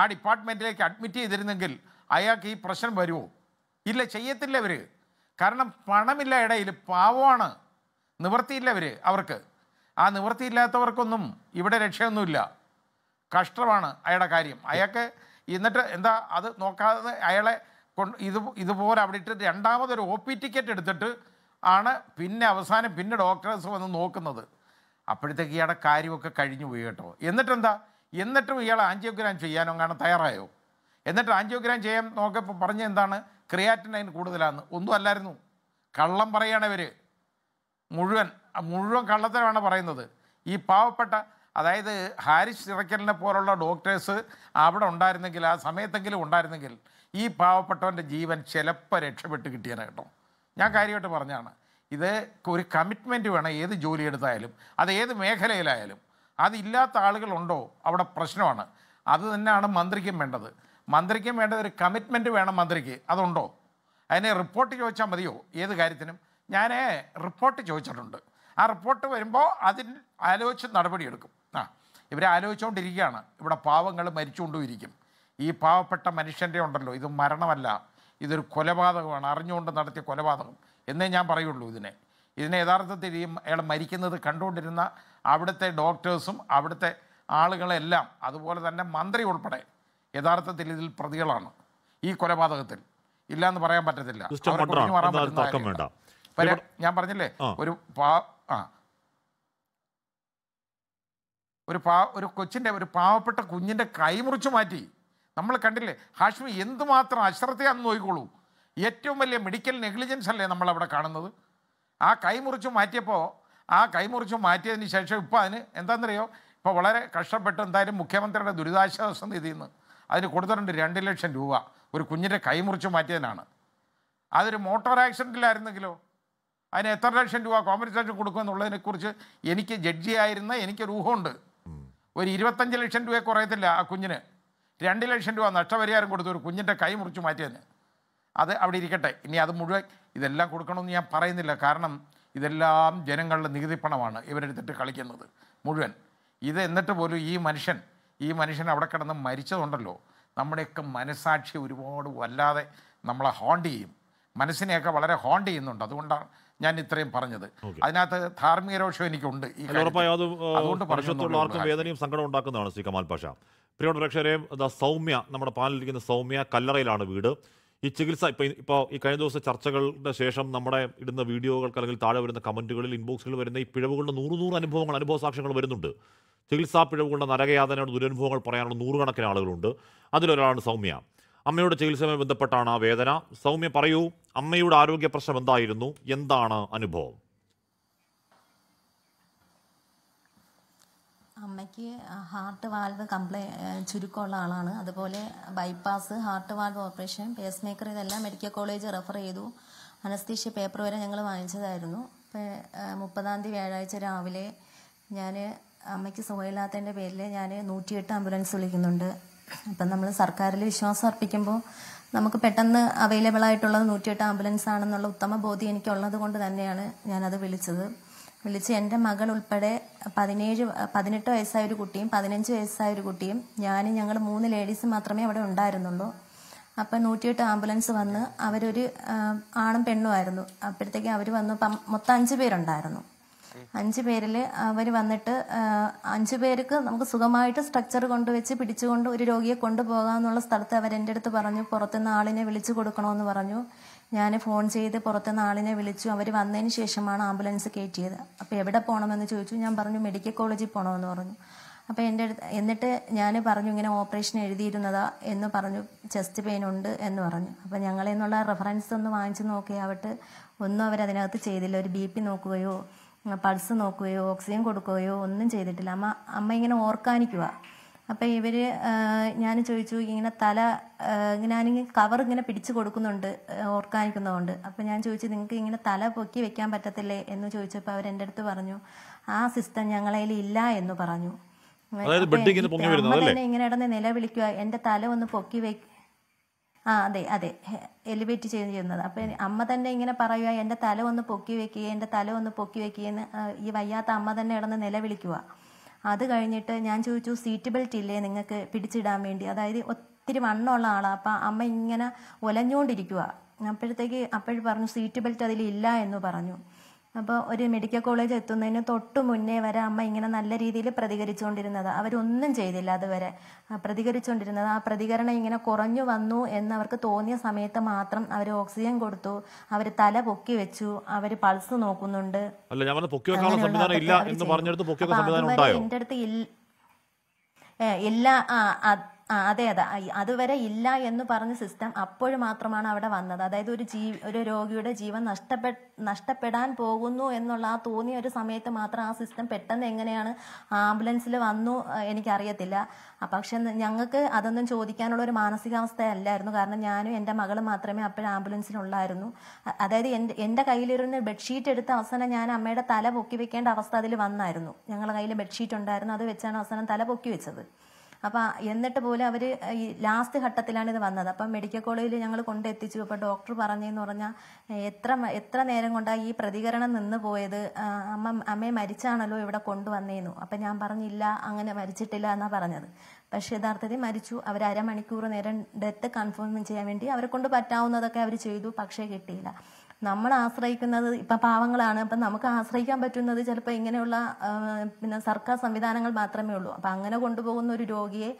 ആ ഡിപ്പാർട്ട്മെൻറ്റിലേക്ക് അഡ്മിറ്റ് ചെയ്തിരുന്നെങ്കിൽ അയാൾക്ക് ഈ പ്രശ്നം വരുമോ? ഇല്ല, ചെയ്യത്തില്ല അവർ. കാരണം പണമില്ല ഇടയിൽ, പാവമാണ്, നിവൃത്തിയില്ല അവർക്ക്. ആ നിവൃത്തിയില്ലാത്തവർക്കൊന്നും ഇവിടെ രക്ഷയൊന്നുമില്ല. കഷ്ടമാണ് അയാളുടെ കാര്യം. അയാൾക്ക് എന്നിട്ട് എന്താ അത് നോക്കാതെ അയാളെ ഇതുപോലെ അവിടെ ഇട്ട് രണ്ടാമതൊരു OP ടിക്കറ്റ് എടുത്തിട്ട് ആണ് പിന്നെ അവസാനം പിന്നെ ഡോക്ടേഴ്സ് വന്ന് നോക്കുന്നത്. അപ്പോഴത്തേക്ക് ഇയാളുടെ കാര്യമൊക്കെ കഴിഞ്ഞു പോയി കേട്ടോ. എന്നിട്ടും ഇയാൾ ആൻജിയോഗ്രാം ചെയ്യാനോ കാണാൻ തയ്യാറായോ? എന്നിട്ട് ആൻജിയോഗ്രാം ചെയ്യാൻ നോക്കിയപ്പോൾ പറഞ്ഞ എന്താണ്? ക്രിയാറ്റിനൈൻ കൂടുതലാണെന്ന്. ഒന്നും അല്ലായിരുന്നു, കള്ളം പറയുകയാണ് ഇവർ. മുഴുവൻ കള്ളത്തരമാണ് പറയുന്നത്. ഈ പാവപ്പെട്ട, അതായത് ഹാരിസ് ചിറക്കലിനെ പോലുള്ള ഡോക്ടേഴ്സ് അവിടെ ഉണ്ടായിരുന്നെങ്കിൽ, ആ സമയത്തെങ്കിലും ഉണ്ടായിരുന്നെങ്കിൽ ഈ പാവപ്പെട്ടവൻ്റെ ജീവൻ ചിലപ്പോൾ രക്ഷപ്പെട്ട് കിട്ടിയാണ് കേട്ടോ. ഞാൻ കാര്യമായിട്ട് പറഞ്ഞാണ്. ഇത് ഒരു കമ്മിറ്റ്മെൻറ്റ് വേണം ഏത് ജോലി എടുത്തായാലും, അത് ഏത് മേഖലയിലായാലും. അതില്ലാത്ത ആളുകളുണ്ടോ അവിടെ പ്രശ്നമാണ്. അത് തന്നെയാണ് മന്ത്രിക്കും വേണ്ടത്. മന്ത്രിക്കും വേണ്ടത് ഒരു കമ്മിറ്റ്മെൻറ്റ് വേണം മന്ത്രിക്ക്. അതുണ്ടോ? അതിനെ റിപ്പോർട്ട് ചോദിച്ചാൽ മതിയോ ഏത് കാര്യത്തിനും? ഞാൻ റിപ്പോർട്ട് ചോദിച്ചിട്ടുണ്ട്. ആ റിപ്പോർട്ട് വരുമ്പോൾ അതിൽ ആലോചിച്ച് നടപടിയെടുക്കും. ഇവരെ ആലോചിച്ചുകൊണ്ടിരിക്കുകയാണ്. ഇവിടെ പാവങ്ങൾ മരിച്ചുകൊണ്ടുമിരിക്കും. ഈ പാവപ്പെട്ട മനുഷ്യൻ്റെ ഉണ്ടല്ലോ, ഇത് മരണമല്ല, ഇതൊരു കൊലപാതകമാണ്, അറിഞ്ഞുകൊണ്ട് നടത്തിയ കൊലപാതകം എന്നേ ഞാൻ പറയുള്ളൂ. ഇതിനെ യഥാർത്ഥത്തിൽ അയാൾ മരിക്കുന്നത് കണ്ടുകൊണ്ടിരുന്ന അവിടുത്തെ ഡോക്ടേഴ്സും അവിടുത്തെ ആളുകളെല്ലാം, അതുപോലെ തന്നെ മന്ത്രി ഉൾപ്പെടെ യഥാർത്ഥത്തിൽ ഇതിൽ പ്രതികളാണ് ഈ കൊലപാതകത്തിൽ. ഇല്ലയെന്ന് പറയാൻ പറ്റത്തില്ല. ഞാൻ പറഞ്ഞില്ലേ, ഒരു കൊച്ചിൻ്റെ, ഒരു പാവപ്പെട്ട കുഞ്ഞിൻ്റെ കൈ മുറിച്ചു മാറ്റി. നമ്മൾ കണ്ടില്ലേ ഹാഷ്മി, എന്തുമാത്രം അശ്രദ്ധയാണെന്ന് നോക്കിക്കോളൂ. ഏറ്റവും വലിയ മെഡിക്കൽ നെഗ്ലിജൻസ് അല്ലേ നമ്മളവിടെ കാണുന്നത്. ആ കൈ മുറിച്ചു മാറ്റിയതിന് ശേഷം ഇപ്പോൾ അതിന് എന്താണെന്നറിയോ, ഇപ്പോൾ വളരെ കഷ്ടപ്പെട്ട് എന്തായാലും മുഖ്യമന്ത്രിയുടെ ദുരിതാശ്വാസ നിധിയിൽ നിന്ന് അതിന് കൊടുത്തിട്ടുണ്ട് 2 ലക്ഷം രൂപ ഒരു കുഞ്ഞിൻ്റെ കൈ മുറിച്ചു മാറ്റിയതിനാണ്. അതൊരു മോട്ടോർ ആക്സിഡൻറ്റിലായിരുന്നെങ്കിലോ അതിന് എത്ര ലക്ഷം രൂപ കോമ്പൻസേഷൻ കൊടുക്കുമെന്നുള്ളതിനെക്കുറിച്ച് എനിക്ക് ജഡ്ജിയായിരുന്ന എനിക്കൊരു ഊഹമുണ്ട്. ഒരു 25 ലക്ഷം രൂപയെ കുറയത്തില്ല ആ കുഞ്ഞിന്. 2 ലക്ഷം രൂപ നഷ്ടപരിഹാരം കൊടുത്തു ഒരു കുഞ്ഞിൻ്റെ കൈ മുറിച്ചു മാറ്റിയതിന്. അത് അവിടെ ഇരിക്കട്ടെ. ഇനി അത് മുഴുവൻ ഇതെല്ലാം കൊടുക്കണമെന്ന് ഞാൻ പറയുന്നില്ല. കാരണം ഇതെല്ലാം ജനങ്ങളുടെ നികുതി പണമാണ് ഇവരെടുത്തിട്ട് കളിക്കുന്നത് മുഴുവൻ. ഇത് എന്നിട്ട് പോലും ഈ മനുഷ്യൻ അവിടെ കിടന്ന് മരിച്ചതുണ്ടല്ലോ, നമ്മുടെയൊക്കെ മനസാക്ഷി ഒരുപാട് വല്ലാതെ നമ്മളെ ഹോണ്ട് ചെയ്യും. മനസ്സിനെയൊക്കെ വളരെ ഹോണ്ട് ചെയ്യുന്നുണ്ട്. അതുകൊണ്ടാണ് ഞാൻ ഇത്രയും പറഞ്ഞത്. അതിനകത്ത് ധാർമ്മിക രോഷം എനിക്കുണ്ട്. ആർക്കും വേദനയും സങ്കടം ഉണ്ടാക്കുന്നതാണ് ശ്രീ കമാൽ പാഷ. പ്രിയോട് പ്രേക്ഷകരെ, സൗമ്യ, നമ്മുടെ പാനലിരിക്കുന്ന സൗമ്യ കല്ലറയിലാണ് വീട്. ഈ ചികിത്സ ഇപ്പോൾ ഈ കഴിഞ്ഞ ദിവസത്തെ ചർച്ചകളുടെ ശേഷം നമ്മുടെ ഇടുന്ന വീഡിയോകൾക്ക് അല്ലെങ്കിൽ താഴെ വരുന്ന കമൻറ്റുകളിൽ, ഇൻബോക്സുകളിൽ വരുന്ന ഈ പിഴവുകളുടെ 100 അനുഭവ സാക്ഷ്യങ്ങൾ വരുന്നുണ്ട്. ചികിത്സാ പിഴവുകളുടെ നരകയാതനയുടെ ദുരനുഭവങ്ങൾ പറയാനുള്ള 100 കണക്കിന് ആളുകളുണ്ട്. അതിലൊരാളാണ് സൗമ്യ. അമ്മയുടെ ചികിത്സയുമായി ബന്ധപ്പെട്ടാണ് ആ വേദന. സൗമ്യ, പറയൂ, അമ്മയുടെ ആരോഗ്യ പ്രശ്നം എന്തായിരുന്നു? എന്താണ് അനുഭവം? അമ്മയ്ക്ക് ഹാർട്ട് വാൽവ് ചുരുക്കമുള്ള ആളാണ്. അതുപോലെ bypass, heart valve operation, pace maker, ഇതെല്ലാം മെഡിക്കൽ കോളേജ് റെഫർ ചെയ്തു. അനസ്തീഷ്യ പേപ്പർ വരെ ഞങ്ങൾ വാങ്ങിച്ചതായിരുന്നു. ഇപ്പോൾ 30-ാം തീയതി വ്യാഴാഴ്ച രാവിലെ ഞാൻ അമ്മയ്ക്ക് സുഖമില്ലാത്തതിൻ്റെ പേരിൽ ഞാൻ 108 ആംബുലൻസ് വിളിക്കുന്നുണ്ട്. അപ്പം നമ്മൾ സർക്കാരിൽ വിശ്വാസം അർപ്പിക്കുമ്പോൾ നമുക്ക് പെട്ടെന്ന് അവൈലബിൾ ആയിട്ടുള്ളത് 108 ആംബുലൻസ് ആണെന്നുള്ള ഉത്തമ ബോധ്യം എനിക്കുള്ളത് കൊണ്ട് തന്നെയാണ് ഞാനത് വിളിച്ച് എൻ്റെ മകൾ ഉൾപ്പെടെ 18 വയസ്സായ ഒരു കുട്ടിയും 15 വയസ്സായ ഒരു കുട്ടിയും ഞങ്ങൾ 3 ലേഡീസ് മാത്രമേ അവിടെ ഉണ്ടായിരുന്നുള്ളൂ. അപ്പം 108 ആംബുലൻസ് വന്ന് അവരൊരു ആണും പെണ്ണുമായിരുന്നു. അപ്പോഴത്തേക്ക് അവർ വന്നു. മൊത്തം 5 പേരുണ്ടായിരുന്നു. 5 പേരിൽ അവർ വന്നിട്ട് 5 പേർക്ക് നമുക്ക് സുഖമായിട്ട് സ്ട്രക്ചർ കൊണ്ടുവച്ച് പിടിച്ചുകൊണ്ട് ഒരു രോഗിയെ കൊണ്ടുപോകാമെന്നുള്ള സ്ഥലത്ത് അവരെൻ്റെ അടുത്ത് പറഞ്ഞു, പുറത്തുനിന്ന് ആളിനെ വിളിച്ചു കൊടുക്കണമെന്ന് പറഞ്ഞു. ഞാൻ ഫോൺ ചെയ്ത് പുറത്തുനിന്ന് ആളിനെ വിളിച്ചു. അവർ വന്നതിന് ശേഷമാണ് ആംബുലൻസ് കയറ്റിയത്. അപ്പോൾ എവിടെ പോകണമെന്ന് ചോദിച്ചു. ഞാൻ പറഞ്ഞു മെഡിക്കൽ കോളേജിൽ പോകണമെന്ന് പറഞ്ഞു. അപ്പോൾ എന്നിട്ട് ഞാൻ പറഞ്ഞു ഇങ്ങനെ ഓപ്പറേഷൻ എഴുതിയിരുന്നതാ എന്ന് പറഞ്ഞു, ചെസ്റ്റ് പെയിൻ ഉണ്ട് എന്ന് പറഞ്ഞു. അപ്പോൾ ഞങ്ങളിൽ നിന്നുള്ള റെഫറൻസ് ഒന്ന് വാങ്ങിച്ച് നോക്കിയാവട്ടെ, ഒന്നും അവരതിനകത്ത് ചെയ്തില്ല. ഒരു BP നോക്കുകയോ പൾസ് നോക്കുകയോ ഓക്സിജൻ കൊടുക്കുകയോ ഒന്നും ചെയ്തിട്ടില്ല. അമ്മ ഇങ്ങനെ ഓർക്കാനിക്കുക. അപ്പം ഞാൻ ചോദിച്ചു, ഇങ്ങനെ തല ഞാനിങ്ങനെ കവർ ഇങ്ങനെ പിടിച്ചു കൊടുക്കുന്നുണ്ട് ഓർക്കാനിക്കുന്നതുകൊണ്ട്. അപ്പം ഞാൻ ചോദിച്ചു, നിങ്ങൾക്ക് ഇങ്ങനെ തല പൊക്കി വെക്കാൻ പറ്റത്തില്ലേ എന്ന് ചോദിച്ചപ്പോൾ അവരെൻ്റെ അടുത്ത് പറഞ്ഞു, ആ സിസ്റ്റം ഞങ്ങളതിൽ ഇല്ല എന്ന് പറഞ്ഞു. അമ്മ തന്നെ ഇങ്ങനെ ഇടന്ന് നിലവിളിക്കുക, എൻ്റെ തല ഒന്ന് പൊക്കി അതെ അതെ, എലിവേറ്റ് ചെയ്യുന്നത്. അപ്പം അമ്മ തന്നെ ഇങ്ങനെ പറയുക, എൻ്റെ തല ഒന്ന് പൊക്കി വെക്കുക, എൻ്റെ തല ഒന്ന് പൊക്കി വെക്കുകയെന്ന് ഈ വയ്യാത്ത അമ്മ തന്നെ ഇടന്ന് നിലവിളിക്കുക. അത് കഴിഞ്ഞിട്ട് ഞാൻ ചോദിച്ചു, സീറ്റ് ബെൽറ്റ് ഇല്ലേ നിങ്ങൾക്ക് പിടിച്ചിടാൻ വേണ്ടി? അതായത് ഒത്തിരി വണ്ണമുള്ള ആളാണ്. അപ്പം അമ്മ ഇങ്ങനെ ഒലഞ്ഞുകൊണ്ടിരിക്കുക. അപ്പോഴും പറഞ്ഞു സീറ്റ് ബെൽറ്റ് അതിലില്ല എന്ന് പറഞ്ഞു. അപ്പോൾ ഒരു മെഡിക്കൽ കോളേജ് എത്തുന്നതിന് തൊട്ട് മുന്നേ വരെ അമ്മ ഇങ്ങനെ നല്ല രീതിയിൽ പ്രതികരിച്ചുകൊണ്ടിരുന്നത്. അവരൊന്നും ചെയ്തില്ല അതുവരെ പ്രതികരിച്ചുകൊണ്ടിരുന്നത്. ആ പ്രതികരണം ഇങ്ങനെ കുറഞ്ഞു വന്നു എന്നവർക്ക് തോന്നിയ സമയത്ത് മാത്രം അവർ ഓക്സിജൻ കൊടുത്തു, അവർ തല പൊക്കി വെച്ചു, അവർ പൾസ് നോക്കുന്നുണ്ട്. എൻ്റെ അടുത്ത് ഇല്ല. അതെ അതെ, അതുവരെ ഇല്ല എന്ന് പറഞ്ഞ സിസ്റ്റം അപ്പോഴും മാത്രമാണ് അവിടെ വന്നത്. അതായത് ഒരു രോഗിയുടെ ജീവൻ നഷ്ടപ്പെടാൻ പോകുന്നു എന്നുള്ള ആ തോന്നിയ ഒരു സമയത്ത് മാത്രം ആ സിസ്റ്റം പെട്ടെന്ന് എങ്ങനെയാണ് ആംബുലൻസിൽ വന്നു എനിക്കറിയത്തില്ല. പക്ഷെ ഞങ്ങൾക്ക് അതൊന്നും ചോദിക്കാനുള്ള ഒരു മാനസികാവസ്ഥയല്ലായിരുന്നു. കാരണം ഞാനും എൻ്റെ മകളും മാത്രമേ അപ്പോഴും ആംബുലൻസിലുള്ളായിരുന്നു. അതായത് എൻ്റെ കയ്യിലിരുന്ന് ബെഡ്ഷീറ്റ് എടുത്ത അവസാനം ഞാൻ അമ്മയുടെ തല പൊക്കി വെക്കേണ്ട അവസ്ഥ അതിൽ വന്നായിരുന്നു. ഞങ്ങളുടെ കയ്യിൽ ബെഡ്ഷീറ്റ് ഉണ്ടായിരുന്നു, അത് വെച്ചാണ് അവസാനം തല പൊക്കി വെച്ചത്. അപ്പം എന്നിട്ട് പോലും അവർ ഈ ലാസ്റ്റ് ഘട്ടത്തിലാണ് ഇത് വന്നത്. അപ്പം മെഡിക്കൽ കോളേജിൽ ഞങ്ങൾ കൊണ്ടെത്തിച്ചു. അപ്പോൾ ഡോക്ടർ പറഞ്ഞതെന്ന് പറഞ്ഞാൽ എത്ര നേരം കൊണ്ടാണ് ഈ പ്രതികരണം നിന്ന് പോയത്, അമ്മയെ മരിച്ചാണല്ലോ ഇവിടെ കൊണ്ടുവന്നേന്നു. അപ്പം ഞാൻ പറഞ്ഞില്ല, അങ്ങനെ മരിച്ചിട്ടില്ല എന്നാണ് പറഞ്ഞത്. പക്ഷേ യഥാർത്ഥത്തിൽ മരിച്ചു. അവർ അരമണിക്കൂർ നേരം ഡെത്ത് കൺഫേം ചെയ്യാൻ വേണ്ടി അവരെ കൊണ്ട് പറ്റാവുന്നതൊക്കെ അവർ ചെയ്തു, പക്ഷേ കിട്ടിയില്ല. നമ്മൾ ആശ്രയിക്കുന്നത് ഇപ്പം പാവങ്ങളാണ്. അപ്പം നമുക്ക് ആശ്രയിക്കാൻ പറ്റുന്നത് ചിലപ്പോൾ ഇങ്ങനെയുള്ള പിന്നെ സർക്കാർ സംവിധാനങ്ങൾ മാത്രമേ ഉള്ളൂ. അപ്പം അങ്ങനെ കൊണ്ടുപോകുന്ന ഒരു രോഗിയെ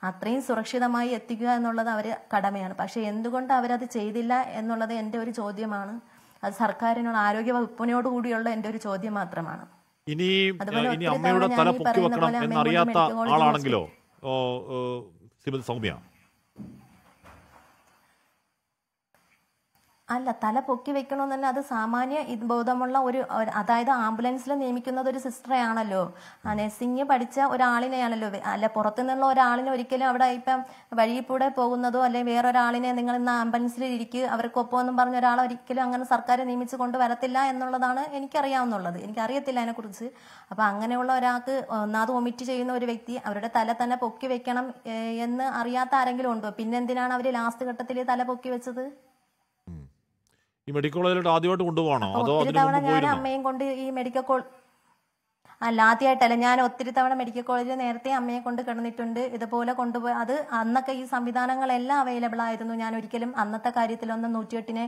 അത്രയും സുരക്ഷിതമായി എത്തിക്കുക എന്നുള്ളത് അവർ കടമയാണ്. പക്ഷേ എന്തുകൊണ്ട് അവരത് ചെയ്തില്ല എന്നുള്ളത് എൻ്റെ ഒരു ചോദ്യമാണ്. അത് സർക്കാരിനോട്, ആരോഗ്യ വകുപ്പിനോട് കൂടിയുള്ള എൻ്റെ ഒരു ചോദ്യം മാത്രമാണ്. ഇനി അമ്മയുടെ തല പൊക്കി വെക്കണം എന്നറിയാത്ത ആളാണെങ്കിലോ സൗമ്യ? അല്ല, തല പൊക്കി വെക്കണമെന്ന് തന്നെ അത് സാമാന്യ ബോധമുള്ള അതായത് ആംബുലൻസിൽ നിയമിക്കുന്നത് ഒരു സിസ്റ്ററെ ആണല്ലോ, നഴ്സിംഗ് പഠിച്ച ഒരാളിനെയാണല്ലോ. അല്ല, പുറത്തുനിന്നുള്ള ഒരാളിനെ ഒരിക്കലും അവിടെ ഇപ്പം വഴിയിൽ കൂടെ പോകുന്നതോ അല്ലെങ്കിൽ വേറൊരാളിനെ നിങ്ങൾ ഇന്ന് ആംബുലൻസിൽ ഇരിക്കുക അവർക്കൊപ്പം എന്നും പറഞ്ഞ ഒരാളെ ഒരിക്കലും അങ്ങനെ സർക്കാർ നിയമിച്ച് കൊണ്ടുവരത്തില്ല എന്നുള്ളതാണ് എനിക്കറിയാവുന്നുള്ളത്. എനിക്കറിയത്തില്ല അതിനെക്കുറിച്ച്. അപ്പം അങ്ങനെയുള്ള ഒരാൾക്ക് ഒന്നാമത് വൊമിറ്റ് ചെയ്യുന്ന ഒരു വ്യക്തി അവരുടെ തല തന്നെ പൊക്കി വെക്കണം എന്ന് അറിയാത്ത ആരെങ്കിലും ഉണ്ടോ? പിന്നെ എന്തിനാണ് അവർ ലാസ്റ്റ് ഘട്ടത്തിൽ തല പൊക്കി വെച്ചത്? ഈ മെഡിക്കൽ കോളേജിലോട്ട് ആദ്യമായിട്ട് കൊണ്ടുപോകണോ? ഒത്തിരി തവണ ഞാൻ അമ്മയും കൊണ്ട് ഈ മെഡിക്കൽ അല്ല, ആദ്യമായിട്ടല്ല. ഞാൻ ഒത്തിരി തവണ മെഡിക്കൽ കോളേജിൽ നേരത്തെ അമ്മയെ കൊണ്ട് കിടന്നിട്ടുണ്ട്. ഇതുപോലെ കൊണ്ടുപോയി അത് അന്നൊക്കെ ഈ സംവിധാനങ്ങളെല്ലാം അവൈലബിൾ ആയിരുന്നു. ഞാൻ ഒരിക്കലും അന്നത്തെ കാര്യത്തിലൊന്നും 108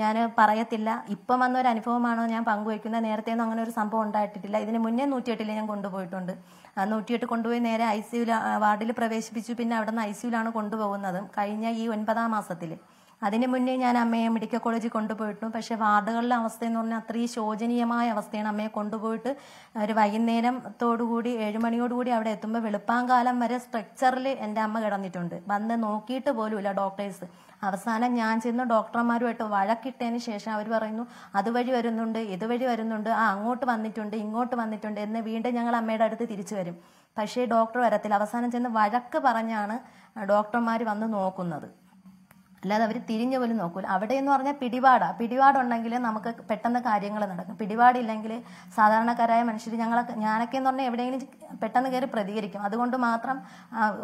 ഞാൻ പറയത്തില്ല. ഇപ്പം വന്നൊരു അനുഭവമാണോ ഞാൻ പങ്കുവയ്ക്കുന്നത്. നേരത്തെ ഒന്നും അങ്ങനെ ഒരു സംഭവം ഉണ്ടായിട്ടില്ല. ഇതിന് മുന്നേ 108 ഞാൻ കൊണ്ടുപോയിട്ടുണ്ട്. 108 കൊണ്ടുപോയി നേരെ ICU വാർഡിൽ പ്രവേശിപ്പിച്ചു. പിന്നെ അവിടെ നിന്ന് ICUലാണ് കൊണ്ടുപോകുന്നത് കഴിഞ്ഞ ഈ 9ാം മാസത്തിൽ. അതിന് മുന്നേ ഞാൻ അമ്മയെ മെഡിക്കൽ കോളേജിൽ കൊണ്ടുപോയിട്ടു. പക്ഷേ വാർഡുകളിലെ അവസ്ഥയെന്ന് പറഞ്ഞാൽ അത്രയും ശോചനീയമായ അവസ്ഥയാണ്. അമ്മയെ കൊണ്ടുപോയിട്ട് ഒരു വൈകുന്നേരത്തോടുകൂടി 7 മണിയോടുകൂടി അവിടെ എത്തുമ്പോൾ വെളുപ്പാങ്കാലം വരെ സ്ട്രെക്ചറിൽ എൻ്റെ അമ്മ കിടന്നിട്ടുണ്ട്. വന്ന് നോക്കിയിട്ട് പോലുമില്ല ഡോക്ടേഴ്സ്. അവസാനം ഞാൻ ചെന്ന് ഡോക്ടർമാരുമായിട്ട് വഴക്കിട്ടതിന് ശേഷം അവർ പറയുന്നു അതുവഴി വരുന്നുണ്ട്, ഇതുവഴി വരുന്നുണ്ട്, അങ്ങോട്ട് വന്നിട്ടുണ്ട്, ഇങ്ങോട്ട് വന്നിട്ടുണ്ട് എന്ന് വീണ്ടും ഞങ്ങൾ അമ്മയുടെ അടുത്ത് തിരിച്ചു വരും. പക്ഷേ ഡോക്ടർ വരത്തില്ല. അവസാനം ചെന്ന് വഴക്ക് പറഞ്ഞാണ് ഡോക്ടർമാർ വന്ന് നോക്കുന്നത്. അല്ലാതെ അവർ തിരിഞ്ഞു പോലും നോക്കൂല. അവിടെ എന്ന് പറഞ്ഞാൽ പിടിപാടുണ്ടെങ്കിൽ നമുക്ക് പെട്ടെന്ന് കാര്യങ്ങൾ നടക്കും. പിടിപാടില്ലെങ്കിൽ സാധാരണക്കാരായ മനുഷ്യർ ഞാനൊക്കെ എന്ന് പറഞ്ഞാൽ എവിടെയെങ്കിലും പെട്ടെന്ന് കയറി പ്രതികരിക്കും. അതുകൊണ്ട് മാത്രം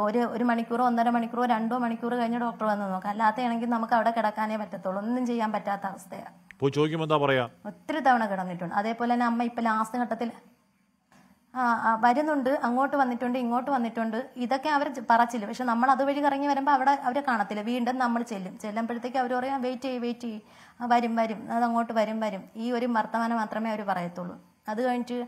ഒരു മണിക്കൂറോ 1.5 മണിക്കൂറോ 2 മണിക്കൂർ കഴിഞ്ഞ് ഡോക്ടർ വന്ന് നോക്കാം. അല്ലാത്തയാണെങ്കിൽ നമുക്ക് അവിടെ കിടക്കാനേ പറ്റത്തുള്ളൂ. ഒന്നും ചെയ്യാൻ പറ്റാത്ത അവസ്ഥയാണ്. ഒത്തിരി തവണ കിടന്നിട്ടുണ്ട്. അതേപോലെ തന്നെ അമ്മ ഇപ്പം ലാസ്റ്റ് ഘട്ടത്തിൽ വരുന്നുണ്ട്, അങ്ങോട്ട് വന്നിട്ടുണ്ട്, ഇങ്ങോട്ട് വന്നിട്ടുണ്ട്, ഇതൊക്കെ അവർ പറച്ചില്ല. പക്ഷെ നമ്മൾ അതുവഴി കറങ്ങി വരുമ്പോൾ അവരെ കാണത്തില്ല. വീണ്ടും നമ്മൾ ചെല്ലുമ്പോഴത്തേക്ക് അവർ പറയാം വെയിറ്റ് ചെയ്യും, വരും അതങ്ങോട്ട് വരും. ഈ ഒരു വർത്തമാനം മാത്രമേ അവർ പറയത്തുള്ളൂ. അത് കഴിഞ്ഞിട്ട്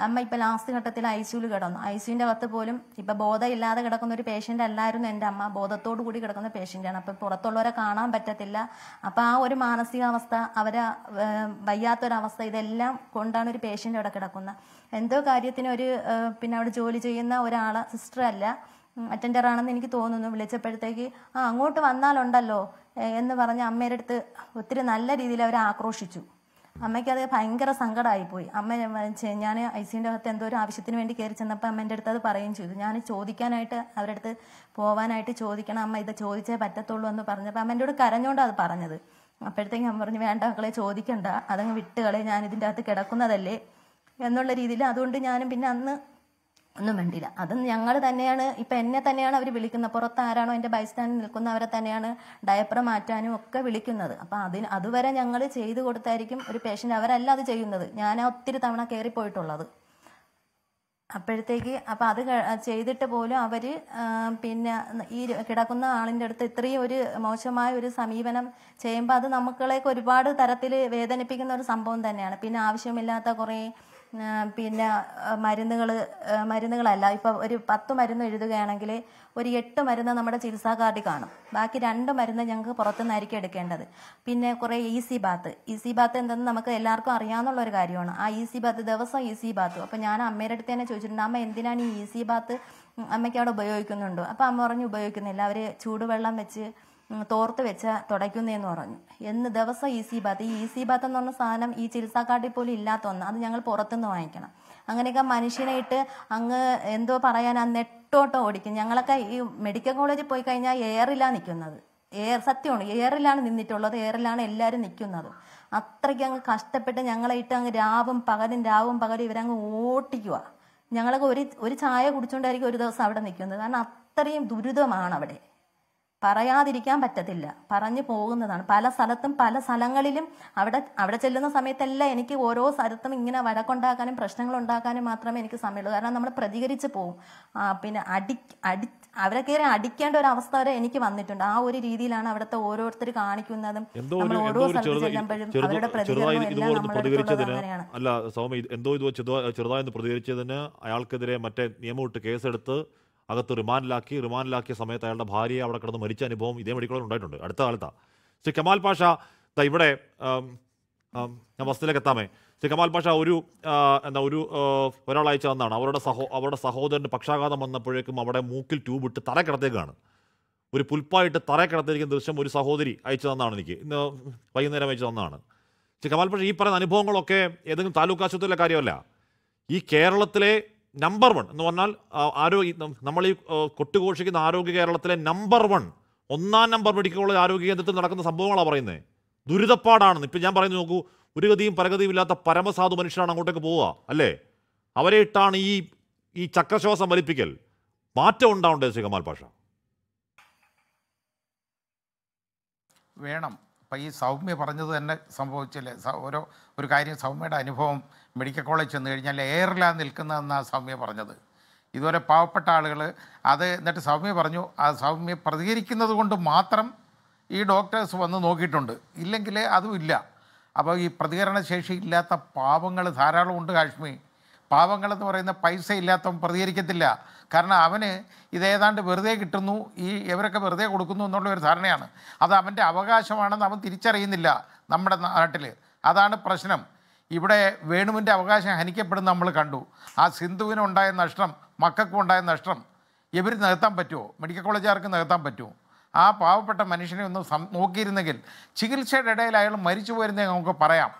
അമ്മ ഇപ്പം ലാസ്റ്റ് ഘട്ടത്തിൽ ICUവിൽ കിടന്നു. ICUവിൻ്റെ അകത്ത് പോലും ഇപ്പം ബോധമില്ലാതെ കിടക്കുന്ന ഒരു പേഷ്യൻ്റ് അല്ലായിരുന്നു എൻ്റെ അമ്മ. ബോധത്തോടു കൂടി കിടക്കുന്ന പേഷ്യൻ്റാണ്. അപ്പം പുറത്തുള്ളവരെ കാണാൻ പറ്റത്തില്ല. അപ്പം ആ ഒരു മാനസികാവസ്ഥ, അവരെ വയ്യാത്തൊരവസ്ഥ, ഇതെല്ലാം കൊണ്ടാണ് ഒരു പേഷ്യൻ്റ് അവിടെ കിടക്കുന്നത്. എന്തോ കാര്യത്തിന് പിന്നെ അവിടെ ജോലി ചെയ്യുന്ന ഒരാളെ സിസ്റ്റർ അല്ല, അറ്റൻഡർ ആണെന്ന് എനിക്ക് തോന്നുന്നു. വിളിച്ചപ്പോഴത്തേക്ക് അങ്ങോട്ട് വന്നാലുണ്ടല്ലോ എന്ന് പറഞ്ഞ് അമ്മയുടെ അടുത്ത് ഒത്തിരി നല്ല രീതിയിൽ അവരെ ആക്രോശിച്ചു. അമ്മയ്ക്ക് അത് ഭയങ്കര സങ്കടമായിപ്പോയി. ഞാൻ ICUവിൻ്റെ അകത്ത് എന്തോ ഒരു ആവശ്യത്തിന് വേണ്ടി കയറി ചെന്നപ്പോൾ അമ്മേൻ്റെ അടുത്ത് അത് പറയുകയും ചെയ്തു. ഞാൻ ചോദിക്കാനായിട്ട് അവരുടെ അടുത്ത് പോകാനായിട്ട് ചോദിക്കണം, അമ്മ ഇത് ചോദിച്ചേ പറ്റത്തുള്ളൂ എന്ന് പറഞ്ഞപ്പോൾ അമ്മേൻ്റെ കൂടെ കരഞ്ഞുകൊണ്ടാണ് അത് പറഞ്ഞത്. അപ്പോഴത്തേക്കും അമ്മ പറഞ്ഞു വേണ്ട മക്കളെ, ചോദിക്കണ്ട, അതങ്ങ് വിട്ടുകളെ, ഞാൻ ഇതിൻ്റെ അകത്ത് കിടക്കുന്നതല്ലേ എന്നുള്ള രീതിയിൽ. അതുകൊണ്ട് ഞാനും പിന്നെ അന്ന് ഒന്നും വേണ്ടില്ല. അത് ഞങ്ങൾ തന്നെയാണ്, ഇപ്പം എന്നെ തന്നെയാണ് അവർ വിളിക്കുന്നത്. പുറത്ത് ആരാണോ എൻ്റെ ബൈസ്റ്റാൻഡിൽ നിൽക്കുന്നവരെ തന്നെയാണ് ഡയപ്പർ മാറ്റാനും ഒക്കെ വിളിക്കുന്നത്. അപ്പം അതുവരെ ഞങ്ങൾ ചെയ്തു കൊടുത്തായിരിക്കും ഒരു പേഷ്യൻ്റ്. അവരല്ല അത് ചെയ്യുന്നത്, ഞാൻ ഒത്തിരി തവണ കയറിപ്പോയിട്ടുള്ളത്. അപ്പോഴത്തേക്ക് അപ്പം അത് ചെയ്തിട്ട് പോലും അവർ പിന്നെ ഈ കിടക്കുന്ന ആളിൻ്റെ അടുത്ത് ഇത്രയും ഒരു മോശമായ ഒരു സമീപനം ചെയ്യുമ്പോൾ അത് നമുക്കളേക്ക് ഒരുപാട് തരത്തിൽ വേദനിപ്പിക്കുന്ന ഒരു സംഭവം തന്നെയാണ്. പിന്നെ ആവശ്യമില്ലാത്ത കുറേ പിന്നെ മരുന്നുകളല്ല, ഇപ്പോൾ ഒരു 10 മരുന്ന് എഴുതുകയാണെങ്കിൽ ഒരു 8 മരുന്ന് നമ്മുടെ ചികിത്സാ കാർഡിൽ കാണും, ബാക്കി 2 മരുന്ന് ഞങ്ങൾക്ക് പുറത്തുനിന്നായിരിക്കും എടുക്കേണ്ടത്. പിന്നെ കുറേ ഈസി ബാത്ത് എന്തെന്ന് നമുക്ക് എല്ലാവർക്കും അറിയാവുന്ന ഒരു കാര്യമാണ്. ആ ഈസി ബാത്ത് ദിവസം ഈസി ബാത്തും. അപ്പോൾ ഞാൻ അമ്മയുടെ അടുത്ത് തന്നെ ചോദിച്ചിട്ടുണ്ട്, അമ്മ എന്തിനാണ് ഈ ഈസി ബാത്ത് അമ്മയ്ക്ക് അവിടെ ഉപയോഗിക്കുന്നുണ്ടോ? അപ്പോൾ അമ്മ പറഞ്ഞു ഉപയോഗിക്കുന്നില്ല, അവർ ചൂടുവെള്ളം വെച്ച് തോർത്ത് വെച്ച് തുടയ്ക്കുന്നതെന്ന് പറഞ്ഞു. എന്ന് ദിവസം ഈസി ബാത്ത്. ഈ ഈസി ബാത്ത് എന്ന് പറഞ്ഞ സാധനം ഈ ചികിത്സാ കാർഡിൽ പോലും ഇല്ലാത്ത ഒന്ന്, അത് ഞങ്ങൾ പുറത്തുനിന്ന് വാങ്ങിക്കണം. അങ്ങനെയൊക്കെ മനുഷ്യനെ ഇട്ട് അങ്ങ് എന്തോ പറയാൻ ആ നെട്ടോട്ടം ഓടിക്കും. ഞങ്ങളൊക്കെ ഈ മെഡിക്കൽ കോളേജിൽ പോയി കഴിഞ്ഞാൽ എയറിലാണ് നിൽക്കുന്നത്. സത്യമാണ്, എയറിലാണ് നിന്നിട്ടുള്ളത്, എയറിലാണ് എല്ലാവരും നിൽക്കുന്നത്. അത്രയ്ക്ക് അങ്ങ് കഷ്ടപ്പെട്ട് ഞങ്ങളെ ഇട്ട് അങ്ങ് രാവും പകലും ഇവരങ്ങ് ഓട്ടിക്കുക. ഞങ്ങളൊക്കെ ഒരു ചായ കുടിച്ചുകൊണ്ടായിരിക്കും ഒരു ദിവസം അവിടെ നിൽക്കുന്നത്. കാരണം അത്രയും ദുരിതമാണ് അവിടെ, പറയാതിരിക്കാൻ പറ്റത്തില്ല, പറഞ്ഞു പോകുന്നതാണ്. പല സ്ഥലങ്ങളിലും അവിടെ ചെല്ലുന്ന സമയത്തെല്ലാം എനിക്ക് ഓരോ സ്ഥലത്തും ഇങ്ങനെ വഴക്കുണ്ടാക്കാനും പ്രശ്നങ്ങൾ ഉണ്ടാക്കാനും മാത്രമേ എനിക്ക് സമയമുള്ളൂ. കാരണം നമ്മൾ പ്രതികരിച്ച് പോകും. പിന്നെ അവരെ കയറി അടിക്കേണ്ട ഒരു അവസ്ഥ വരെ എനിക്ക് വന്നിട്ടുണ്ട്. ആ ഒരു രീതിയിലാണ് അവിടുത്തെ ഓരോരുത്തർ കാണിക്കുന്നതും നമ്മൾ ഓരോ സ്ഥലത്ത് ചെല്ലുമ്പോഴും അവരുടെ പ്രതികരണം എല്ലാം നമ്മുടെ അങ്ങനെയാണ്. അല്ല സൗമ്യ, എന്തോ ഇത് ചെറുതായെന്ന് പ്രതികരിച്ചതിന് അയാൾക്കെതിരെ മറ്റേ നിയമമിട്ട് കേസെടുത്ത് അകത്ത് റിമാൻഡിലാക്കിയ സമയത്ത് അയാളുടെ ഭാര്യയെ അവിടെ കിടന്ന് മരിച്ച അനുഭവം ഇതേ മെഡിക്കൽ കോളേജിൽ ഉണ്ടായിട്ടുണ്ട് അടുത്ത കാലത്താണ്. ശ്രീ കമാൽ പാഷ ഇവിടെ ഞാൻ വസ്തുവിലേക്ക് എത്താമേ. ശ്രീ കമാൽ പാഷ ഒരാൾ അയച്ചു തന്നാണ് അവരുടെ സഹോദരന് പക്ഷാഘാതം വന്നപ്പോഴേക്കും അവിടെ മൂക്കിൽ ട്യൂബ് ഇട്ട് തറ കിടത്തേക്കാണ്, ഒരു പുൽപ്പായിട്ട് തറ കിടത്തിയിരിക്കുന്ന ദൃശ്യം ഒരു സഹോദരി അയച്ചു തന്നാണ്, എനിക്ക് ഇന്ന് വൈകുന്നേരം അയച്ചു തന്നാണ്. ശ്രീ കമാൽ പാഷ, ഈ പറയുന്ന അനുഭവങ്ങളൊക്കെ ഏതെങ്കിലും താലൂക്ക് ആശുപത്രിയിലെ കാര്യമല്ല, ഈ കേരളത്തിലെ നമ്പർ 1 എന്ന് പറഞ്ഞാൽ നമ്മൾ ഈ കൊട്ടുഘോഷിക്കുന്ന ആരോഗ്യ കേരളത്തിലെ ഒന്നാം നമ്പർ മെഡിക്കൽ കോളേജ് ആരോഗ്യ കേന്ദ്രത്തിൽ നടക്കുന്ന സംഭവങ്ങളാണ് പറയുന്നത്. ദുരിതപ്പാടാണെന്ന് ഇപ്പം ഞാൻ പറയുന്നത് നോക്കൂ. ഒരു ഗതിയും പരഗതിയും ഇല്ലാത്ത പരമസാധു മനുഷ്യരാണ് അങ്ങോട്ടേക്ക് പോവുക അല്ലേ? അവരെ ഇട്ടാണ് ഈ ചക്രശ്വാസം വലിപ്പിക്കൽ. മാറ്റം ഉണ്ടാവണ്ടേ ശ്രീ കമാൽ പാഷ? വേണം. അപ്പം ഈ സൗമ്യ പറഞ്ഞത് തന്നെ സംഭവിച്ചില്ലേ, ഒരു കാര്യം. സൗമ്യയുടെ അനുഭവം മെഡിക്കൽ കോളേജ് ചെന്ന് കഴിഞ്ഞാൽ എയറിലാണ് നിൽക്കുന്നതെന്നാണ് സൗമ്യ പറഞ്ഞത്. ഇതുവരെ പാവപ്പെട്ട ആളുകൾ അത് എന്നിട്ട് സൗമ്യ പറഞ്ഞു, ആ സൗമ്യ പ്രതികരിക്കുന്നത് കൊണ്ട് മാത്രം ഈ ഡോക്ടേഴ്സ് വന്ന് നോക്കിയിട്ടുണ്ട്, ഇല്ലെങ്കിൽ അതും ഇല്ല. അപ്പോൾ ഈ പ്രതികരണശേഷി ഇല്ലാത്ത പാവങ്ങൾ ധാരാളമുണ്ട് കാശ്മീർ. പാവങ്ങളെന്ന് പറയുന്ന പൈസ ഇല്ലാത്തവൻ പ്രതികരിക്കത്തില്ല. കാരണം അവന് ഇതേതാണ്ട് വെറുതെ കിട്ടുന്നു, ഇവരൊക്കെ വെറുതെ കൊടുക്കുന്നു എന്നുള്ള ഒരു ധാരണയാണ്. അത് അവൻ്റെ അവകാശമാണെന്ന് അവൻ തിരിച്ചറിയുന്നില്ല നമ്മുടെ നാട്ടിൽ. അതാണ് പ്രശ്നം. ഇവിടെ വേണുവിൻ്റെ അവകാശം ഹനിക്കപ്പെടുന്ന നമ്മൾ കണ്ടു. ആ സിന്ധുവിനുണ്ടായ നഷ്ടം, മക്കൾക്കും ഉണ്ടായ നഷ്ടം ഇവർ നികത്താൻ പറ്റുമോ? മെഡിക്കൽ കോളേജുകാർക്ക് നികത്താൻ പറ്റുമോ? ആ പാവപ്പെട്ട മനുഷ്യനെ ഒന്ന് നോക്കിയിരുന്നെങ്കിൽ, ചികിത്സയുടെ ഇടയിൽ അയാൾ മരിച്ചു പോയിരുന്നെങ്കിൽ നമുക്ക് പറയാം,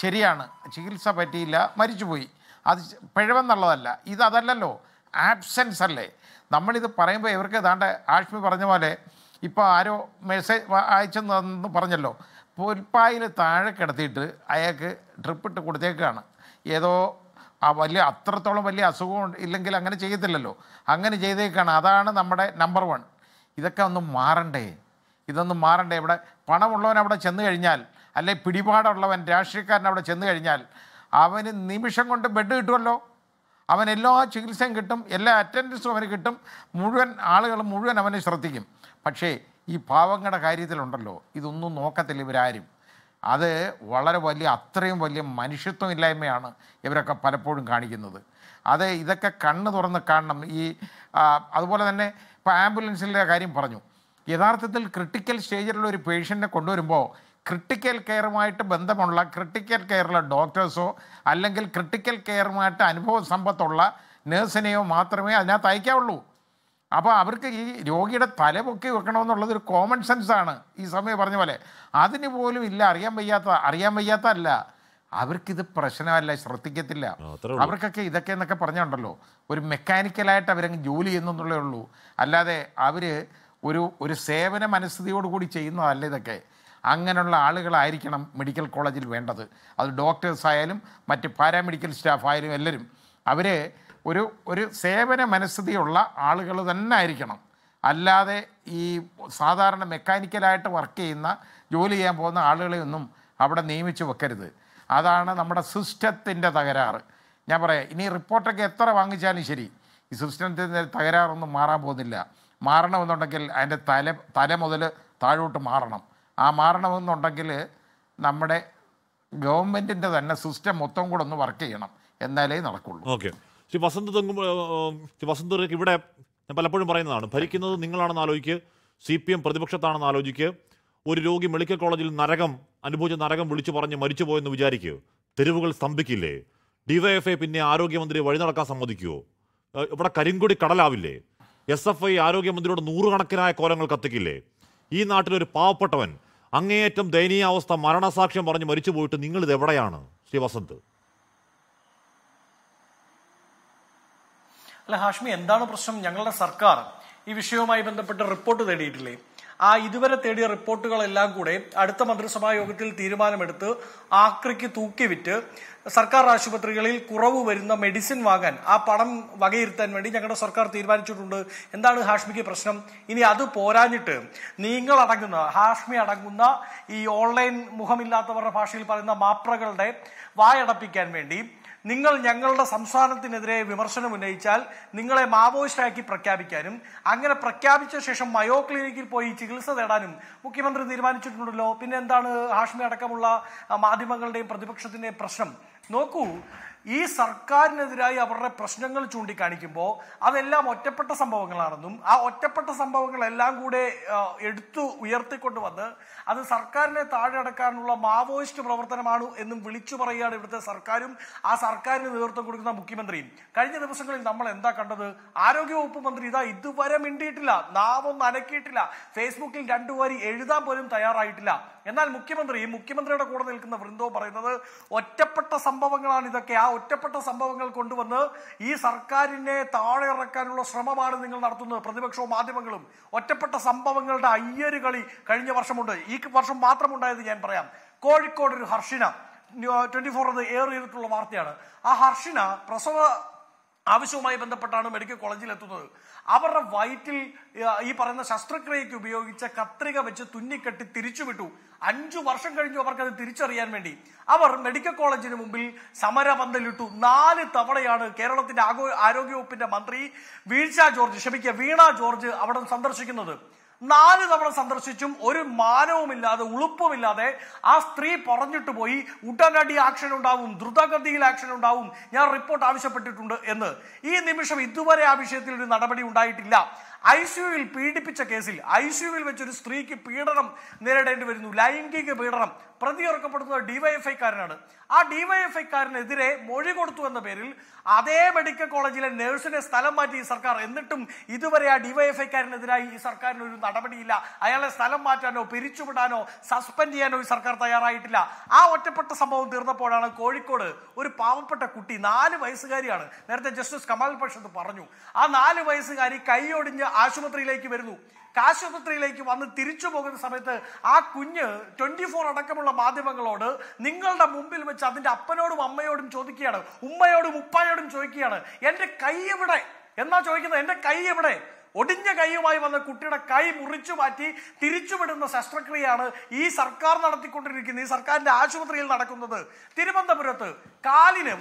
ശരിയാണ്, ചികിത്സ പറ്റിയില്ല, മരിച്ചുപോയി, അത് പിഴവെന്നുള്ളതല്ല. ഇതല്ലല്ലോ, ആബ്സെൻസ് അല്ലേ. നമ്മളിത് പറയുമ്പോൾ ഇവർക്ക് ഏതാണ്ട് ആഷ്മി പറഞ്ഞ പോലെ ഇപ്പോൾ ആരോ മെസ്സേജ് അയച്ചെന്ന് പറഞ്ഞല്ലോ, പുൽപ്പായിൽ താഴെ കിടത്തിയിട്ട് അയാൾക്ക് ട്രിപ്പിട്ട് കൊടുത്തേക്കാണ്. ഏതോ അത്രത്തോളം വലിയ അസുഖം ഇല്ലെങ്കിൽ അങ്ങനെ ചെയ്യത്തില്ലല്ലോ, അങ്ങനെ ചെയ്തേക്കാണ്. അതാണ് നമ്മുടെ നമ്പർ 1. ഇതൊക്കെ ഒന്നും മാറണ്ടേ? ഇവിടെ പണമുള്ളവൻ അവിടെ ചെന്ന് കഴിഞ്ഞാൽ, അല്ലെ പിടിപാടുള്ളവൻ രാഷ്ട്രീയക്കാരൻ അവിടെ ചെന്ന് കഴിഞ്ഞാൽ അവന് നിമിഷം കൊണ്ട് ബെഡ് കിട്ടുമല്ലോ, അവൻ എല്ലാ ചികിത്സയും കിട്ടും, എല്ലാ അറ്റൻഡൻസും അവന് കിട്ടും, ആളുകൾ മുഴുവൻ അവനെ ശ്രദ്ധിക്കും. പക്ഷേ ഈ പാവങ്ങളുടെ കാര്യത്തിലുണ്ടല്ലോ, ഇതൊന്നും നോക്കത്തില്ല ഇവരാരും. അത് വളരെ അത്രയും വലിയ മനുഷ്യത്വം ഇല്ലായ്മയാണ് ഇവരൊക്കെ പലപ്പോഴും കാണിക്കുന്നത്. ഇതൊക്കെ കണ്ണ് തുറന്ന് കാണണം. അതുപോലെ തന്നെ ഇപ്പോൾ ആംബുലൻസിൻ്റെ കാര്യം പറഞ്ഞു. യഥാർത്ഥത്തിൽ ക്രിട്ടിക്കൽ സ്റ്റേജിലുള്ള ഒരു പേഷ്യൻറ്റിനെ കൊണ്ടുവരുമ്പോൾ ക്രിട്ടിക്കൽ കെയറുമായിട്ട് ബന്ധമുള്ള ക്രിട്ടിക്കൽ കെയറുള്ള ഡോക്ടേഴ്സോ അല്ലെങ്കിൽ ക്രിട്ടിക്കൽ കെയറുമായിട്ട് അനുഭവ സമ്പത്തുള്ള നേഴ്സിനെയോ മാത്രമേ അതിനകത്ത് അയക്കാവുള്ളൂ. അപ്പോൾ അവർക്ക് ഈ രോഗിയുടെ തല പൊക്കി വെക്കണമെന്നുള്ളതൊരു കോമൺ സെൻസാണ്. ഈ സമയം പറഞ്ഞ പോലെ അതിന് പോലും ഇല്ല. അറിയാൻ വയ്യാത്തല്ല, അവർക്കിത് പ്രശ്നമല്ല, ശ്രദ്ധിക്കത്തില്ല. അവർക്കൊക്കെ ഇതൊക്കെ എന്നൊക്കെ പറഞ്ഞുണ്ടല്ലോ, ഒരു മെക്കാനിക്കലായിട്ട് അവരങ്ങ് ജോലി ചെയ്യുന്നേ ഉള്ളൂ. അല്ലാതെ അവർ ഒരു സേവന മനസ്ഥിതിയോടുകൂടി ചെയ്യുന്നതല്ല ഇതൊക്കെ. അങ്ങനെയുള്ള ആളുകളായിരിക്കണം മെഡിക്കൽ കോളേജിൽ വേണ്ടത്. അത് ഡോക്ടേഴ്സ് ആയാലും മറ്റ് പാരാമെഡിക്കൽ സ്റ്റാഫ് ആയാലും എല്ലാവരും. അവർ ഒരു സേവന മനസ്ഥിതിയുള്ള ആളുകൾ തന്നെ ആയിരിക്കണം. അല്ലാതെ ഈ സാധാരണ മെക്കാനിക്കലായിട്ട് വർക്ക് ചെയ്യുന്ന ജോലി ചെയ്യാൻ പോകുന്ന ആളുകളെയൊന്നും അവിടെ നിയമിച്ച് വെക്കരുത്. അതാണ് നമ്മുടെ സിസ്റ്റത്തിൻ്റെ തകരാറ്. ഞാൻ പറയാം, ഇനി റിപ്പോർട്ടൊക്കെ എത്ര വാങ്ങിച്ചാലും ശരി, ഈ സിസ്റ്റത്തിൻ്റെ തകരാറൊന്നും മാറാൻ പോകുന്നില്ല. മാറണമെന്നുണ്ടെങ്കിൽ അതിൻ്റെ തല മുതൽ താഴോട്ട് മാറണം. ആ മാറണമെന്നുണ്ടെങ്കിൽ നമ്മുടെ ഗവൺമെൻറ്റിൻ്റെ തന്നെ സിസ്റ്റം മൊത്തം കൂടെ ഒന്ന് വർക്ക് ചെയ്യണം, എന്നാലേ നടക്കുള്ളൂ. ഓക്കെ, ശ്രീ വസന്ത് ഇവിടെ ഞാൻ പലപ്പോഴും പറയുന്നതാണ്, ഭരിക്കുന്നത് നിങ്ങളാണെന്ന് ആലോചിക്കുക, CPM പ്രതിപക്ഷത്താണെന്ന് ആലോചിക്കുക. ഒരു രോഗി മെഡിക്കൽ കോളേജിൽ അനുഭവിച്ച നരകം വിളിച്ചു പറഞ്ഞ് മരിച്ചുപോയെന്ന് വിചാരിക്കുക, തെരുവുകൾ സ്തംഭിക്കില്ലേ? DYFI പിന്നെ ആരോഗ്യമന്ത്രി വഴി നടക്കാൻ സമ്മതിക്കുമോ? ഇവിടെ കരിങ്കൊടി കടലാവില്ലേ? SFI ആരോഗ്യമന്ത്രിയോട് നൂറുകണക്കിനായ കോലങ്ങൾ കത്തിക്കില്ലേ? ഈ നാട്ടിലൊരു പാവപ്പെട്ടവൻ അങ്ങേയറ്റം ദയനീയാവസ്ഥ മരണസാക്ഷ്യം പറഞ്ഞ് മരിച്ചു പോയിട്ട് നിങ്ങളിത് എവിടെയാണ് ശ്രീ വസന്ത്? അല്ല ഹാഷ്മി, എന്താണ് പ്രശ്നം? ഞങ്ങളുടെ സർക്കാർ ഈ വിഷയവുമായി ബന്ധപ്പെട്ട് റിപ്പോർട്ട് തേടിയിട്ടില്ലേ? ആ ഇതുവരെ തേടിയ റിപ്പോർട്ടുകളെല്ലാം കൂടെ അടുത്ത മന്ത്രിസഭാ യോഗത്തിൽ തീരുമാനമെടുത്ത് ആക്രിക്ക് തൂക്കിവിറ്റ് സർക്കാർ ആശുപത്രികളിൽ കുറവ് വരുന്ന മെഡിസിൻ വാങ്ങാൻ, ആ പണം വകയിരുത്താൻ വേണ്ടി ഞങ്ങളുടെ സർക്കാർ തീരുമാനിച്ചിട്ടുണ്ട്. എന്താണ് ഹാഷ്മിക്ക് പ്രശ്നം? ഇനി അത് പോരാഞ്ഞിട്ട് ഹാഷ്മി അടങ്ങുന്ന ഈ ഓൺലൈൻ മുഖമില്ലാത്തവരുടെ ഭാഷയിൽ പറയുന്ന മാപ്രകളുടെ വായടപ്പിക്കാൻ വേണ്ടി നിങ്ങൾ ഞങ്ങളുടെ സംസ്ഥാനത്തിനെതിരെ വിമർശനം ഉന്നയിച്ചാൽ നിങ്ങളെ മാവോയിസ്റ്റാക്കി പ്രഖ്യാപിക്കാനും അങ്ങനെ പ്രഖ്യാപിച്ച ശേഷം മയോ ക്ലിനിക്കിൽ പോയി ചികിത്സ തേടാനും മുഖ്യമന്ത്രി തീരുമാനിച്ചിട്ടുണ്ടല്ലോ. പിന്നെ എന്താണ് ഹാഷ്മി അടക്കമുള്ള മാധ്യമങ്ങളുടെയും പ്രതിപക്ഷത്തിന്റെയും പ്രശ്നം? നോക്കൂ, ഈ സർക്കാരിനെതിരായി അവരുടെ പ്രശ്നങ്ങൾ ചൂണ്ടിക്കാണിക്കുമ്പോൾ അതെല്ലാം ഒറ്റപ്പെട്ട സംഭവങ്ങളാണെന്നും ആ ഒറ്റപ്പെട്ട സംഭവങ്ങളെല്ലാം കൂടെ എടുത്തു ഉയർത്തിക്കൊണ്ടുവന്ന് അത് സർക്കാരിനെ താഴെ അടക്കാനുള്ള മാവോയിസ്റ്റ് പ്രവർത്തനമാണ് എന്നും വിളിച്ചു പറയുകയാണ് ഇവിടുത്തെ സർക്കാരും ആ സർക്കാരിന് നേതൃത്വം കൊടുക്കുന്ന മുഖ്യമന്ത്രിയും. കഴിഞ്ഞ ദിവസങ്ങളിൽ നമ്മൾ എന്താ കണ്ടത്? ആരോഗ്യവകുപ്പ് മന്ത്രി ഇതുവരെ മിണ്ടിയിട്ടില്ല, നാവൊന്നും അനക്കിയിട്ടില്ല, ഫേസ്ബുക്കിൽ 2 വരി എഴുതാൻ പോലും തയ്യാറായിട്ടില്ല. എന്നാൽ മുഖ്യമന്ത്രിയുടെ കൂടെ നിൽക്കുന്ന വൃന്ദവും പറയുന്നത് ഒറ്റപ്പെട്ട സംഭവങ്ങളാണ് ഇതൊക്കെ. ആ ഒറ്റപ്പെട്ട സംഭവങ്ങൾ കൊണ്ടുവന്ന് ഈ സർക്കാരിനെ താഴെ ഇറക്കാനുള്ള ശ്രമമാണ് നിങ്ങൾ നടത്തുന്നത്, പ്രതിപക്ഷവും മാധ്യമങ്ങളും. ഒറ്റപ്പെട്ട സംഭവങ്ങളുടെ അയ്യര് കളി കഴിഞ്ഞ വർഷമുണ്ട്. ഈ വർഷം മാത്രമുണ്ടായത് ഞാൻ പറയാം. കോഴിക്കോട് ഒരു ഹർഷിന, 24 അത് എയർ ചെയ്തിട്ടുള്ള വാർത്തയാണ്. ആ ഹർഷിന പ്രസവ ആവശ്യവുമായി ബന്ധപ്പെട്ടാണ് മെഡിക്കൽ കോളേജിൽ എത്തുന്നത്. അവരുടെ വയറ്റിൽ ഈ പറയുന്ന ശസ്ത്രക്രിയയ്ക്ക് ഉപയോഗിച്ച കത്രിക വെച്ച് തുന്നിക്കെട്ടി തിരിച്ചുവിട്ടു. 5 വർഷം കഴിഞ്ഞു അവർക്കത് തിരിച്ചറിയാൻ വേണ്ടി. അവർ മെഡിക്കൽ കോളേജിന് മുമ്പിൽ സമരപന്തലിട്ടു. 4 തവണയാണ് കേരളത്തിന്റെ ആരോഗ്യവകുപ്പിന്റെ മന്ത്രി വീണ ജോർജ് അവിടെ സന്ദർശിക്കുന്നത്. 4 തവണ സന്ദർശിച്ചും ഒരു മാനവുമില്ലാതെ ഉളുപ്പുമില്ലാതെ ആ സ്ത്രീ പറഞ്ഞിട്ട് പോയി ഉടനടി ആക്ഷൻ ഉണ്ടാവും, ദ്രുതഗതിയിൽ ആക്ഷൻ ഉണ്ടാവും, ഞാൻ റിപ്പോർട്ട് ആവശ്യപ്പെട്ടിട്ടുണ്ട് എന്ന്. ഈ നിമിഷം ഇതുവരെ ആ വിഷയത്തിൽ ഒരു നടപടി ഉണ്ടായിട്ടില്ല. ICUവിൽ പീഡിപ്പിച്ച കേസിൽ ICUവിൽ വെച്ചൊരു സ്ത്രീക്ക് പീഡനം നേരിടേണ്ടി വരുന്നു, ലൈംഗിക പീഡനം. പ്രതി ചേർക്കപ്പെടുന്നത് DYFI-കാരനാണ്. ആ DYFI-കാരനെതിരെ മൊഴി കൊടുത്തു എന്ന പേരിൽ അതേ മെഡിക്കൽ കോളേജിലെ നഴ്സിനെ സ്ഥലം മാറ്റി ഈ സർക്കാർ. എന്നിട്ടും ഇതുവരെ ആ DYFI-കാരനെതിരായി ഈ സർക്കാരിന് ഒരു നടപടിയില്ല. അയാളെ സ്ഥലം മാറ്റാനോ പിരിച്ചുവിടാനോ സസ്പെൻഡ് ചെയ്യാനോ ഈ സർക്കാർ തയ്യാറായിട്ടില്ല. ആ ഒറ്റപ്പെട്ട സംഭവം തീർന്നപ്പോഴാണ് കോഴിക്കോട് ഒരു പാവപ്പെട്ട കുട്ടി, 4 വയസ്സുകാരിയാണ്, നേരത്തെ ജസ്റ്റിസ് കമാൽ പക്ഷത്ത് പറഞ്ഞു, ആ 4 വയസ്സുകാരി കൈയൊടിഞ്ഞ് ആശുപത്രിയിലേക്ക് വരുന്നു. ആശുപത്രിയിലേക്ക് വന്ന് തിരിച്ചു പോകുന്ന സമയത്ത് ആ കുഞ്ഞ് 24 അടക്കമുള്ള മാധ്യമങ്ങളോട് നിങ്ങളുടെ മുമ്പിൽ വെച്ച് അതിന്റെ അപ്പനോടും അമ്മയോടും ചോദിക്കുകയാണ്, ഉമ്മയോടും ഉപ്പായോടും ചോദിക്കുകയാണ്, എന്റെ കൈ എവിടെ എന്നാ ചോദിക്കുന്നത്. എന്റെ കൈ എവിടെ? ഒടിഞ്ഞ കൈയുമായി വന്ന കുട്ടിയുടെ കൈ മുറിച്ചു മാറ്റി തിരിച്ചുവിടുന്ന ശസ്ത്രക്രിയയാണ് ഈ സർക്കാർ നടത്തിക്കൊണ്ടിരിക്കുന്നത്, ഈ സർക്കാരിന്റെ ആശുപത്രിയിൽ നടക്കുന്നത്. തിരുവനന്തപുരത്ത്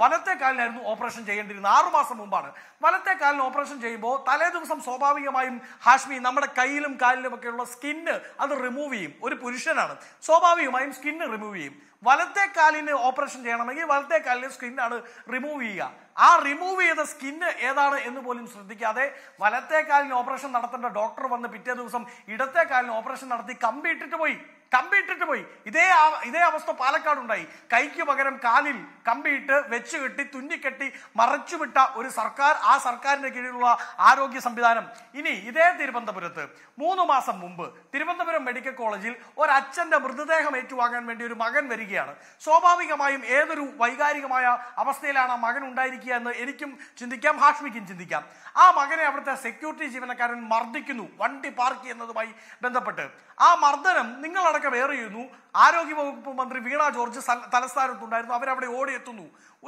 വലത്തെ കാലിനായിരുന്നു ഓപ്പറേഷൻ ചെയ്യേണ്ടിയിരുന്നത്. 6 മാസം മുമ്പാണ്. വലത്തെ കാലിന് ഓപ്പറേഷൻ ചെയ്യുമ്പോൾ തലേ ദിവസം സ്വാഭാവികമായും ഹാഷ്മി നമ്മുടെ കയ്യിലും കാലിലും ഒക്കെയുള്ള സ്കിന്ന് അത് റിമൂവ് ചെയ്യും. ഒരു പുരുഷനാണ്, സ്വാഭാവികമായും സ്കിന്ന് റിമൂവ് ചെയ്യും. വലത്തെ കാലിന് ഓപ്പറേഷൻ ചെയ്യണമെങ്കിൽ വലത്തെ കാലിന് സ്കിന്നാണ് റിമൂവ് ചെയ്യുക. ആ റിമൂവ് ചെയ്ത സ്കിന്ന് ഏതാണ് എന്ന് പോലും ശ്രദ്ധിക്കാതെ വലത്തെ കാലിന് ഓപ്പറേഷൻ നടത്തേണ്ട ഡോക്ടർ വന്ന് പിറ്റേ ദിവസം ഇടത്തെ കാലിന് ഓപ്പറേഷൻ നടത്തി കമ്പിയിട്ടിട്ട് പോയി. ഇതേ അവസ്ഥ പാലക്കാടുണ്ടായി. കൈക്ക് പകരം കാലിൽ കമ്പിയിട്ട് വെച്ച് കെട്ടി തുന്നിക്കെട്ടി മറച്ചുവിട്ട ഒരു സർക്കാർ, ആ സർക്കാരിന്റെ കീഴിലുള്ള ആരോഗ്യ സംവിധാനം. ഇനി ഇതേ തിരുവനന്തപുരത്ത് 3 മാസം മുമ്പ് തിരുവനന്തപുരം മെഡിക്കൽ കോളേജിൽ ഒരച്ഛന്റെ മൃതദേഹം ഏറ്റുവാങ്ങാൻ വേണ്ടി ഒരു മകൻ വരികയാണ്. സ്വാഭാവികമായും ഏതൊരു വൈകാരികമായ അവസ്ഥയിലാണ് ആ മകൻ ഉണ്ടായിരിക്കുക എന്ന് എനിക്കും ചിന്തിക്കാം, ഹാഷ്മിക്കും ചിന്തിക്കാം. ആ മകനെ അവിടുത്തെ സെക്യൂരിറ്റി ജീവനക്കാരൻ മർദ്ദിക്കുന്നു വണ്ടി പാർക്ക് ചെയ്യുന്നതുമായി ബന്ധപ്പെട്ട്. ആ മർദ്ദനം നിങ്ങളടക്കം ഏറെ ചെയ്യുന്നു. ആരോഗ്യവകുപ്പ് മന്ത്രി വീണ ജോർജ് തലസ്ഥാനത്തുണ്ടായിരുന്നു. അവരവിടെ ഓടിയെത്തുന്നു.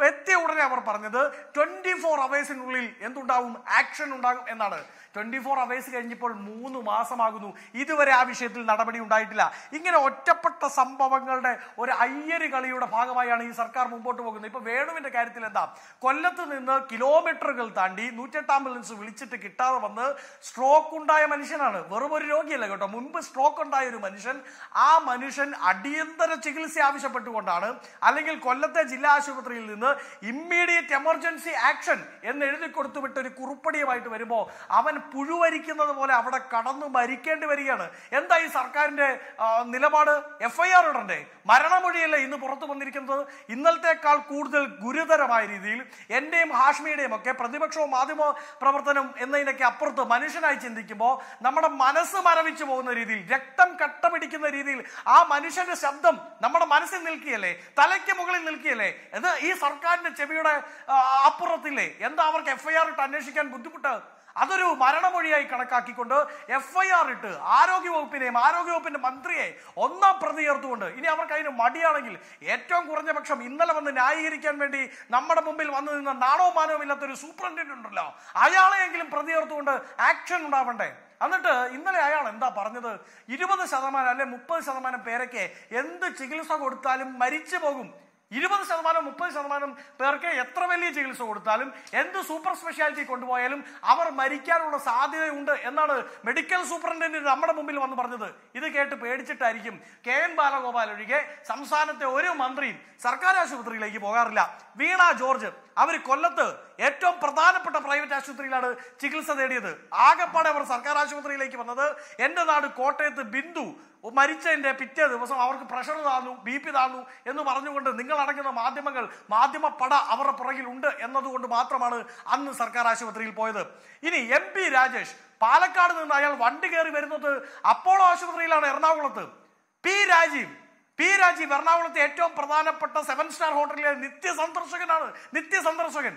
എത്തിയ ഉടനെ അവർ പറഞ്ഞത് 24 അവേഴ്സിനുള്ളിൽ എന്തുണ്ടാവും, ആക്ഷൻ ഉണ്ടാകും എന്നാണ്. 24 അവേഴ്സ് കഴിഞ്ഞപ്പോൾ 3 മാസമാകുന്നു. ഇതുവരെ ആ വിഷയത്തിൽ നടപടി ഉണ്ടായിട്ടില്ല. ഇങ്ങനെ ഒറ്റപ്പെട്ട സംഭവങ്ങളുടെ ഒരു അയ്യര് കളിയുടെ ഭാഗമായാണ് ഈ സർക്കാർ മുമ്പോട്ട് പോകുന്നത്. ഇപ്പൊ വേണുവിന്റെ കാര്യത്തിൽ എന്താ, കൊല്ലത്ത് നിന്ന് കിലോമീറ്ററുകൾ താണ്ടി 108 ആംബുലൻസ് വിളിച്ചിട്ട് കിട്ടാതെ വന്ന് സ്ട്രോക്ക് ഉണ്ടായ മനുഷ്യനാണ്. വെറും ഒരു രോഗിയല്ല കേട്ടോ, മുൻപ് സ്ട്രോക്ക് ഉണ്ടായ ഒരു മനുഷ്യൻ. ആ മനുഷ്യൻ അടിയന്തര ചികിത്സ ആവശ്യപ്പെട്ടുകൊണ്ടാണ്, അല്ലെങ്കിൽ കൊല്ലത്തെ ജില്ലാ ആശുപത്രിയിൽ നിന്ന് ഇമ്മീഡിയറ്റ് എമർജൻസി ആക്ഷൻ എന്ന് എഴുതി കൊടുത്തുവിട്ട് ഒരു കുറിപ്പടിയുമായിട്ട് വരുമ്പോ അവൻ പുഴുവരിക്കുന്നത് പോലെ അവിടെ കടന്നു മരിക്കേണ്ടി വരികയാണ്. എന്താ ഈ സർക്കാരിന്റെ നിലപാട്? FIR ഇടണ്ടേ? മരണമൊഴിയല്ലേ ഇന്ന് പുറത്തു വന്നിരിക്കുന്നത്. ഇന്നലത്തേക്കാൾ കൂടുതൽ ഗുരുതരമായ രീതിയിൽ എന്റെയും ഹാഷ്മിയുടെയും ഒക്കെ പ്രതിപക്ഷവും മാധ്യമ പ്രവർത്തനം എന്നതിനൊക്കെ അപ്പുറത്ത് മനുഷ്യനായി ചിന്തിക്കുമ്പോൾ നമ്മുടെ മനസ്സ് മരവിച്ചു പോകുന്ന രീതിയിൽ, രക്തം കട്ട പിടിക്കുന്ന രീതിയിൽ ആ മനുഷ്യന്റെ ശബ്ദം നമ്മുടെ മനസ്സിൽ നിൽക്കുകയല്ലേ, തലയ്ക്ക് മുകളിൽ നിൽക്കുകയല്ലേ. ഇത് ഈ സർക്കാരിന്റെ ചെവിയുടെ അപ്പുറത്തില്ലേ? എന്താ അവർക്ക് FIR ഇട്ട് അന്വേഷിക്കാൻ ബുദ്ധിമുട്ട്? അതൊരു മരണമൊഴിയായി കണക്കാക്കിക്കൊണ്ട് FIR ഇട്ട് ആരോഗ്യവകുപ്പിന്റെ മന്ത്രിയെ ഒന്നാം പ്രതി ചേർത്തുകൊണ്ട്, ഇനി അവർക്ക് അതിന് മടിയാണെങ്കിൽ ഏറ്റവും കുറഞ്ഞ പക്ഷം ഇന്നലെ വന്ന് ന്യായീകരിക്കാൻ വേണ്ടി നമ്മുടെ മുമ്പിൽ വന്നു നിന്ന നാണോ മാനവും ഇല്ലാത്തൊരു സൂപ്രണ്ടന്റ് ഉണ്ടല്ലോ, അയാളെയെങ്കിലും പ്രതി ചേർത്തുകൊണ്ട് ആക്ഷൻ ഉണ്ടാവണ്ടേ? എന്നിട്ട് ഇന്നലെ അയാൾ എന്താ പറഞ്ഞത്, 20% അല്ലെ 30% പേരൊക്കെ എന്ത് ചികിത്സ കൊടുത്താലും മരിച്ചു പോകും. 20% 30% പേർക്ക് എത്ര വലിയ ചികിത്സ കൊടുത്താലും എന്ത് സൂപ്പർ സ്പെഷ്യാലിറ്റി കൊണ്ടുപോയാലും അവർ മരിക്കാനുള്ള സാധ്യതയുണ്ട് എന്നാണ് മെഡിക്കൽ സൂപ്രണ്ടന്റ് നമ്മുടെ മുമ്പിൽ വന്ന് പറഞ്ഞത്. ഇത് കേട്ട് പേടിച്ചിട്ടായിരിക്കും KN ബാലഗോപാൽ ഒഴികെ സംസ്ഥാനത്തെ ഒരു മന്ത്രിയും സർക്കാർ ആശുപത്രിയിലേക്ക് പോകാറില്ല. വീണ ജോർജ് അവർ കൊല്ലത്ത് ഏറ്റവും പ്രധാനപ്പെട്ട പ്രൈവറ്റ് ആശുപത്രിയിലാണ് ചികിത്സ തേടിയത്. ആകെപ്പാടെ അവർ സർക്കാർ ആശുപത്രിയിലേക്ക് വന്നത് എന്റെ നാട് കോട്ടയത്ത് ബിന്ദു മരിച്ചതിന്റെ പിറ്റേ ദിവസം അവർക്ക് പ്രഷർ താഴ്ന്നു, BP താഴ്ന്നു എന്ന് പറഞ്ഞുകൊണ്ട് നിങ്ങൾ അടങ്ങുന്ന മാധ്യമ പട അവരുടെ പുറകിൽ ഉണ്ട് എന്നതുകൊണ്ട് മാത്രമാണ് അന്ന് സർക്കാർ ആശുപത്രിയിൽ പോയത്. ഇനി MP രാജേഷ് പാലക്കാട് നിന്ന് അയാൾ വണ്ടി കയറി വരുന്നത് അപ്പോളോ ആശുപത്രിയിലാണ്, എറണാകുളത്ത്. പി രാജീവ് എറണാകുളത്തെ ഏറ്റവും പ്രധാനപ്പെട്ട 7 സ്റ്റാർ ഹോട്ടലിലെ നിത്യസന്ദർശകൻ.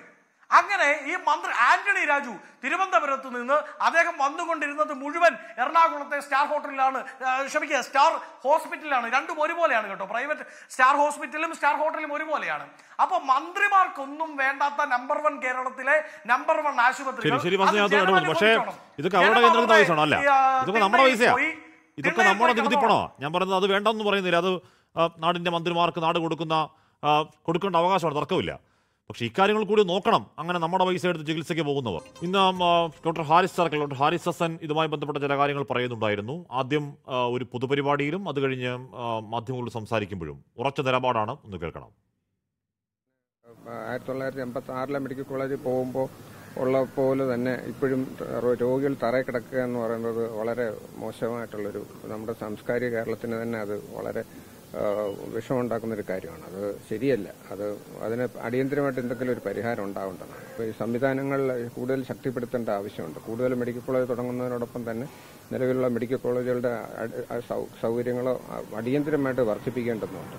അങ്ങനെ ഈ മന്ത്രി ആന്റണി രാജു തിരുവനന്തപുരത്ത് നിന്ന് അദ്ദേഹം വന്നുകൊണ്ടിരുന്നത് മുഴുവൻ എറണാകുളത്തെ സ്റ്റാർ ഹോസ്പിറ്റലിലാണ്. രണ്ടും ഒരുപോലെയാണ് കേട്ടോ, പ്രൈവറ്റ് സ്റ്റാർ ഹോസ്പിറ്റലും സ്റ്റാർ ഹോട്ടലും ഒരുപോലെയാണ്. അപ്പൊ മന്ത്രിമാർക്കൊന്നും വേണ്ടാത്ത നമ്പർ 1 കേരളത്തിലെ നമ്പർ 1 ആശുപത്രി. പക്ഷേ ഇതൊക്കെ അവരുടെ കേന്ദ്രത്തിന്റെ ആവശ്യമാണോ? അല്ല, ഇതൊക്കെ നമ്മുടെ പൈസയാ, ഇതൊക്കെ നമ്മുടെ നികുതി പണോ? ഞാൻ പറയുന്നത് അത് വേണ്ടെന്ന് പറയുന്നില്ല. അത് നാടിന്റെ മന്ത്രിമാർക്ക് നാട് കൊടുക്കേണ്ട അവകാശമാണ്, തർക്കമില്ല. പക്ഷേ ഇക്കാര്യങ്ങൾ കൂടി നോക്കണം. അങ്ങനെ നമ്മുടെ പൈസ എടുത്ത് ചികിത്സയ്ക്ക് പോകുന്നവർ. ഇന്ന് ഡോക്ടർ ഹാരിസ് ഹസൻ ഇതുമായി ബന്ധപ്പെട്ട ചില കാര്യങ്ങൾ പറയുന്നുണ്ടായിരുന്നു. ആദ്യം ഒരു പൊതുപരിപാടിയിലും അത് കഴിഞ്ഞ് മാധ്യമങ്ങളോട് സംസാരിക്കുമ്പോഴും ഉറച്ച നിലപാടാണ്. ഒന്ന് കേൾക്കണം. 1986 മെഡിക്കൽ കോളേജിൽ പോകുമ്പോൾ ഉള്ള പോലെ തന്നെ ഇപ്പോഴും രോഗികൾ തറയിൽ കിടക്കുക എന്ന് പറയുന്നത് വളരെ മോശമായിട്ടുള്ളൊരു, നമ്മുടെ സാംസ്കാരിക കേരളത്തിന് തന്നെ അത് വളരെ വിഷമുണ്ടാക്കുന്നൊരു കാര്യമാണ്. അത് ശരിയല്ല. അതിന് അടിയന്തരമായിട്ട് എന്തെങ്കിലും ഒരു പരിഹാരം ഉണ്ടാവേണ്ടതാണ്. അപ്പോൾ ഈ സംവിധാനങ്ങൾ കൂടുതൽ ശക്തിപ്പെടുത്തേണ്ട ആവശ്യമുണ്ട്. കൂടുതൽ മെഡിക്കൽ കോളേജ് തുടങ്ങുന്നതിനോടൊപ്പം തന്നെ നിലവിലുള്ള മെഡിക്കൽ കോളേജുകളുടെ സൗകര്യങ്ങളോ അടിയന്തരമായിട്ട് വർദ്ധിപ്പിക്കേണ്ടതുണ്ട്.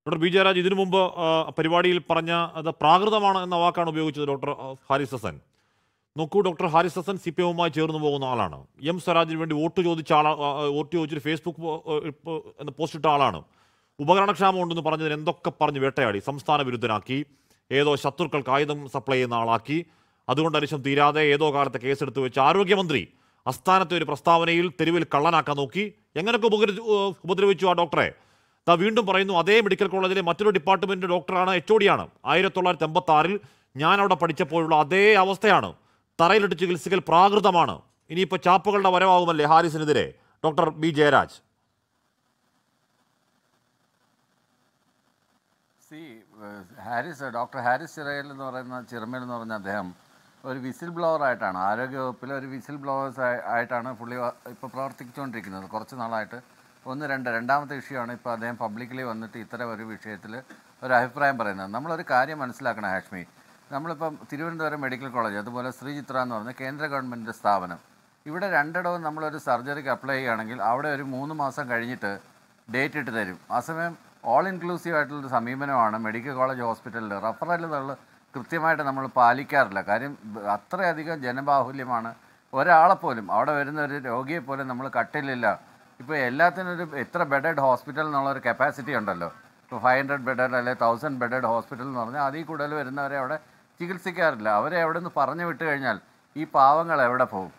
ഡോക്ടർ ബി ജയരാജ് ഇതിനു മുമ്പ് പരിപാടിയിൽ പറഞ്ഞ അത് പ്രാകൃതമാണ് എന്ന വാക്കാണ് ഉപയോഗിച്ചത് ഡോക്ടർ ഹാരിസ് ഹസൻ. നോക്കൂ, ഡോക്ടർ ഹാരിസ് ഹസൻ CPM-മായി ചേർന്ന് പോകുന്ന ആളാണ്. M സ്വരാജിന് വേണ്ടി വോട്ട് ചോദിച്ചിട്ട് ഫേസ്ബുക്ക് എന്ന് പോസ്റ്റ് ഇട്ട ആളാണ്. ഉപകരണക്ഷാമം ഉണ്ടെന്ന് പറഞ്ഞതിന് എന്തൊക്കെ പറഞ്ഞ് വേട്ടയാടി, സംസ്ഥാന വിരുദ്ധനാക്കി, ഏതോ ശത്രുക്കൾക്ക് ആയുധം സപ്ലൈ ചെയ്യുന്ന ആളാക്കി, അതുകൊണ്ട് അരിശം തീരാതെ ഏതോ കാലത്തെ കേസെടുത്ത് വെച്ച് ആരോഗ്യമന്ത്രി അസ്ഥാനത്തെ ഒരു പ്രസ്താവനയിൽ തെരുവിൽ കള്ളനാക്കാൻ നോക്കി. എങ്ങനെയൊക്കെ ഉപദ്രവിച്ചു ആ ഡോക്ടറെ. വീണ്ടും പറയുന്നു, അതേ മെഡിക്കൽ കോളേജിലെ മറ്റൊരു ഡിപ്പാർട്ട്മെന്റ് ഡോക്ടറാണ്, HOD-യാണ്. 1986 ഞാൻ അവിടെ പഠിച്ചപ്പോഴുള്ള അതേ അവസ്ഥയാണ്. തറയിലിട്ട് ചികിത്സിക്കൽ പ്രാകൃതമാണ്. ഇനിയിപ്പോൾ ചാപ്പുകളുടെ വരവാകുമല്ലേ ഹാരിസിനെതിരെ? Doctor B Jayaraj. Doctor Haris Chiramel എന്ന് പറയുന്ന അദ്ദേഹം ഒരു വിസിൽ ബ്ലോവറായിട്ടാണ്, ആരോഗ്യവകുപ്പിലെ ഒരു വിസിൽ ബ്ലോവേഴ്സ് ആയിട്ടാണ് പുള്ളി ഇപ്പോൾ പ്രവർത്തിച്ചുകൊണ്ടിരിക്കുന്നത് കുറച്ച് നാളായിട്ട്. രണ്ടാമത്തെ വിഷയമാണ് ഇപ്പോൾ അദ്ദേഹം പബ്ലിക്കലി വന്നിട്ട് ഇത്തരം ഒരു വിഷയത്തിൽ ഒരു അഭിപ്രായം പറയുന്നത്. നമ്മളൊരു കാര്യം മനസ്സിലാക്കണം ഹാഷ്മി, നമ്മളിപ്പം തിരുവനന്തപുരം മെഡിക്കൽ കോളേജ്, അതുപോലെ ശ്രീചിത്ര എന്ന് പറഞ്ഞ കേന്ദ്ര ഗവൺമെൻറ് സ്ഥാപനം, ഇവിടെ രണ്ടിടവും നമ്മളൊരു സർജറിക്ക് അപ്ലൈ ചെയ്യുകയാണെങ്കിൽ അവിടെ ഒരു 3 മാസം കഴിഞ്ഞിട്ട് ഡേറ്റ് ഇട്ട് തരും. ആ സമയം ഓൾ ഇൻക്ലൂസീവ് ആയിട്ടുള്ളൊരു സമീപനമാണ് മെഡിക്കൽ കോളേജ് ഹോസ്പിറ്റലിൽ. റഫറലുകൾ കൃത്യമായിട്ട് നമ്മൾ പാലിക്കാറില്ല. കാര്യം അത്രയധികം ജനബാഹുല്യമാണ്. ഒരാളെപ്പോലും അവിടെ വരുന്ന ഒരു രോഗിയെപ്പോലും നമ്മൾ കട്ടിലില്ല, ഇപ്പോൾ എല്ലാത്തിനും ഒരു എത്ര ബെഡഡ് ഹോസ്പിറ്റൽ എന്നുള്ളൊരു കപ്പാസിറ്റി ഉണ്ടല്ലോ. ഇപ്പോൾ 500 ബെഡഡ് അല്ലെങ്കിൽ 1000 ബെഡഡ് ഹോസ്പിറ്റൽ എന്ന് പറഞ്ഞാൽ അതിൽ കൂടുതൽ വരുന്നവരെ അവിടെ ചികിത്സിക്കാറില്ല. അവരെ അവിടെ നിന്ന് പറഞ്ഞു വിട്ട് കഴിഞ്ഞാൽ ഈ പാവങ്ങൾ എവിടെ പോകും?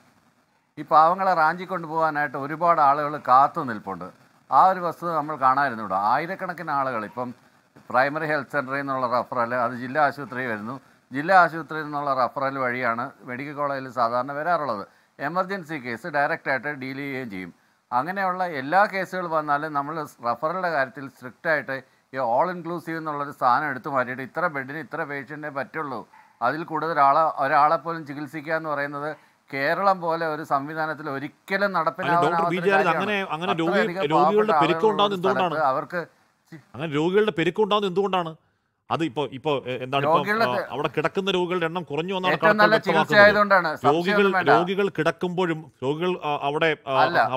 ഈ പാവങ്ങളെ റാഞ്ചി കൊണ്ടുപോകാനായിട്ട് ഒരുപാട് ആളുകൾ കാത്തു നിൽപ്പുണ്ട്. ആ ഒരു വസ്തുത നമ്മൾ കാണാമായിരുന്നു. ഇവിടെ ആയിരക്കണക്കിന് ആളുകൾ ഇപ്പം പ്രൈമറി ഹെൽത്ത് സെൻ്ററിൽ നിന്നുള്ള റഫറൽ അത് ജില്ലാ ആശുപത്രി വരുന്നു. ജില്ലാ ആശുപത്രിയിൽ നിന്നുള്ള റഫറൽ വഴിയാണ് മെഡിക്കൽ കോളേജിൽ സാധാരണ വരാറുള്ളത്. എമർജൻസി കേസ് ഡയറക്റ്റായിട്ട് ഡീൽ ചെയ്യുകയും ചെയ്യും. അങ്ങനെയുള്ള എല്ലാ കേസുകൾ വന്നാലും നമ്മൾ റഫറലിൻ്റെ കാര്യത്തിൽ സ്ട്രിക്റ്റായിട്ട് ഈ ഓൾ ഇൻക്ലൂസീവ് എന്നുള്ളൊരു സാധനം എടുത്തു മാറ്റിയിട്ട് ഇത്ര ബെഡിന് ഇത്ര പേഷ്യൻറ്റേ പറ്റുള്ളൂ, അതിൽ കൂടുതൽ ഒരാളെ പോലും ചികിത്സിക്കുക എന്ന് പറയുന്നത് കേരളം പോലെ ഒരു സംവിധാനത്തിൽ ഒരിക്കലും രോഗികളുടെ പെരുക്കുണ്ടാകുന്നത് എന്തുകൊണ്ടാണ്? അത് ഇപ്പോ എന്താണ് അവിടെ കിടക്കുന്ന രോഗികളുടെ എണ്ണം കുറഞ്ഞു വന്നാണ്. രോഗികൾ കിടക്കുമ്പോഴും രോഗികൾ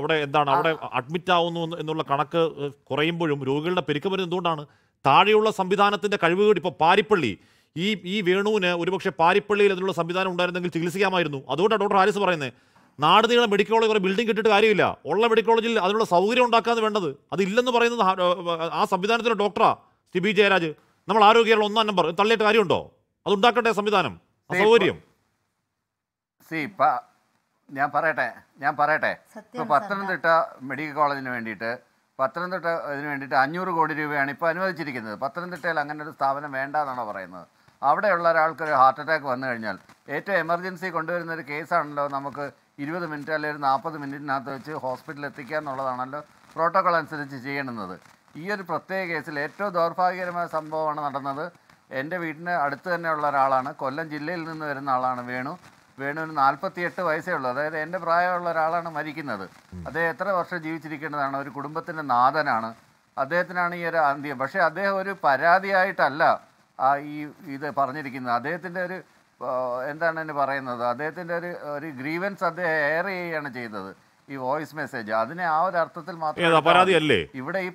അവിടെ എന്താണ് അവിടെ അഡ്മിറ്റ് ആവുന്നു എന്നുള്ള കണക്ക് കുറയുമ്പോഴും രോഗികളുടെ പെരുക്കം വരുന്നത് എന്തുകൊണ്ടാണ്? താഴെയുള്ള സംവിധാനത്തിന്റെ കഴിവുകൾ ഇപ്പോൾ പാരിപ്പള്ളി ഈ വേണുവിന് ഒരുപക്ഷെ പാരിപ്പള്ളിയിൽ അതിനുള്ള സംവിധാനം ഉണ്ടായിരുന്നെങ്കിൽ ചികിത്സിക്കാമായിരുന്നു. അതുകൊണ്ടാണ് ഡോക്ടർ ഹാരിസ് പറയുന്നത് നാട് നീളം മെഡിക്കൽ കോളേജ് കുറേ ബിൽഡിംഗ് കിട്ടിയിട്ട് കാര്യമില്ല, ഉള്ള മെഡിക്കൽ കോളേജിൽ അതിനുള്ള സൗകര്യം ഉണ്ടാക്കാന്ന് വേണ്ടത്. അതില്ലെന്ന് പറയുന്നത് ആ സംവിധാനത്തിലെ ഡോക്ടറാ ബി ജയരാജ്. നമ്മൾ ആരോഗ്യമുള്ള 1-ാം നമ്പർ തള്ളിയിട്ട് കാര്യമുണ്ടോ? അത് ഉണ്ടാക്കട്ടെ സംവിധാനം, അസൗകര്യം. ഞാൻ പറയട്ടെ ഇപ്പോൾ പത്തനംതിട്ട മെഡിക്കൽ കോളേജിന് വേണ്ടിയിട്ട് 500 കോടി രൂപയാണ് ഇപ്പോൾ അനുവദിച്ചിരിക്കുന്നത്. പത്തനംതിട്ടയിൽ അങ്ങനെ ഒരു സ്ഥാപനം വേണ്ട എന്നാണോ പറയുന്നത്? അവിടെയുള്ള ഒരാൾക്കൊരു ഹാർട്ട് അറ്റാക്ക് വന്നു കഴിഞ്ഞാൽ ഏറ്റവും എമർജൻസി കൊണ്ടുവരുന്ന ഒരു കേസാണല്ലോ നമുക്ക് 20 മിനിറ്റ് അല്ലെങ്കിൽ 40 മിനിറ്റിനകത്ത് വെച്ച് ഹോസ്പിറ്റലിൽ എത്തിക്കുക എന്നുള്ളതാണല്ലോ പ്രോട്ടോകോൾ അനുസരിച്ച് ചെയ്യണമെന്നത്. ഈ ഒരു പ്രത്യേക കേസിൽ ഏറ്റവും ദൗർഭാഗ്യകരമായ സംഭവമാണ് നടന്നത്. എൻ്റെ വീടിന് അടുത്ത് തന്നെയുള്ള ഒരാളാണ്, കൊല്ലം ജില്ലയിൽ നിന്ന് വരുന്ന ആളാണ് വേണുവിന് 48 വയസ്സേ ഉള്ളൂ. അതായത് എൻ്റെ പ്രായമുള്ള ഒരാളാണ് മരിക്കുന്നത്. അദ്ദേഹം എത്ര വർഷം ജീവിച്ചിരിക്കേണ്ടതാണ്, ഒരു കുടുംബത്തിൻ്റെ നാഥനാണ്, അദ്ദേഹത്തിനാണ് ഈ ഒരു അന്ത്യം. പക്ഷേ അദ്ദേഹം ഒരു പരാതിയായിട്ടല്ല ഇത് പറഞ്ഞിരിക്കുന്നത്. അദ്ദേഹത്തിൻ്റെ ഒരു എന്താണ് എന്നെ പറയുന്നത്, അദ്ദേഹത്തിൻ്റെ ഒരു ഗ്രീവൻസ് അദ്ദേഹം എയർ ചെയ്യുകയാണ് ചെയ്തത് ഈ വോയിസ് മെസ്സേജ്. അതിനെ ആ ഒരു അർത്ഥത്തിൽ മാത്രം ഇവിടെ ഈ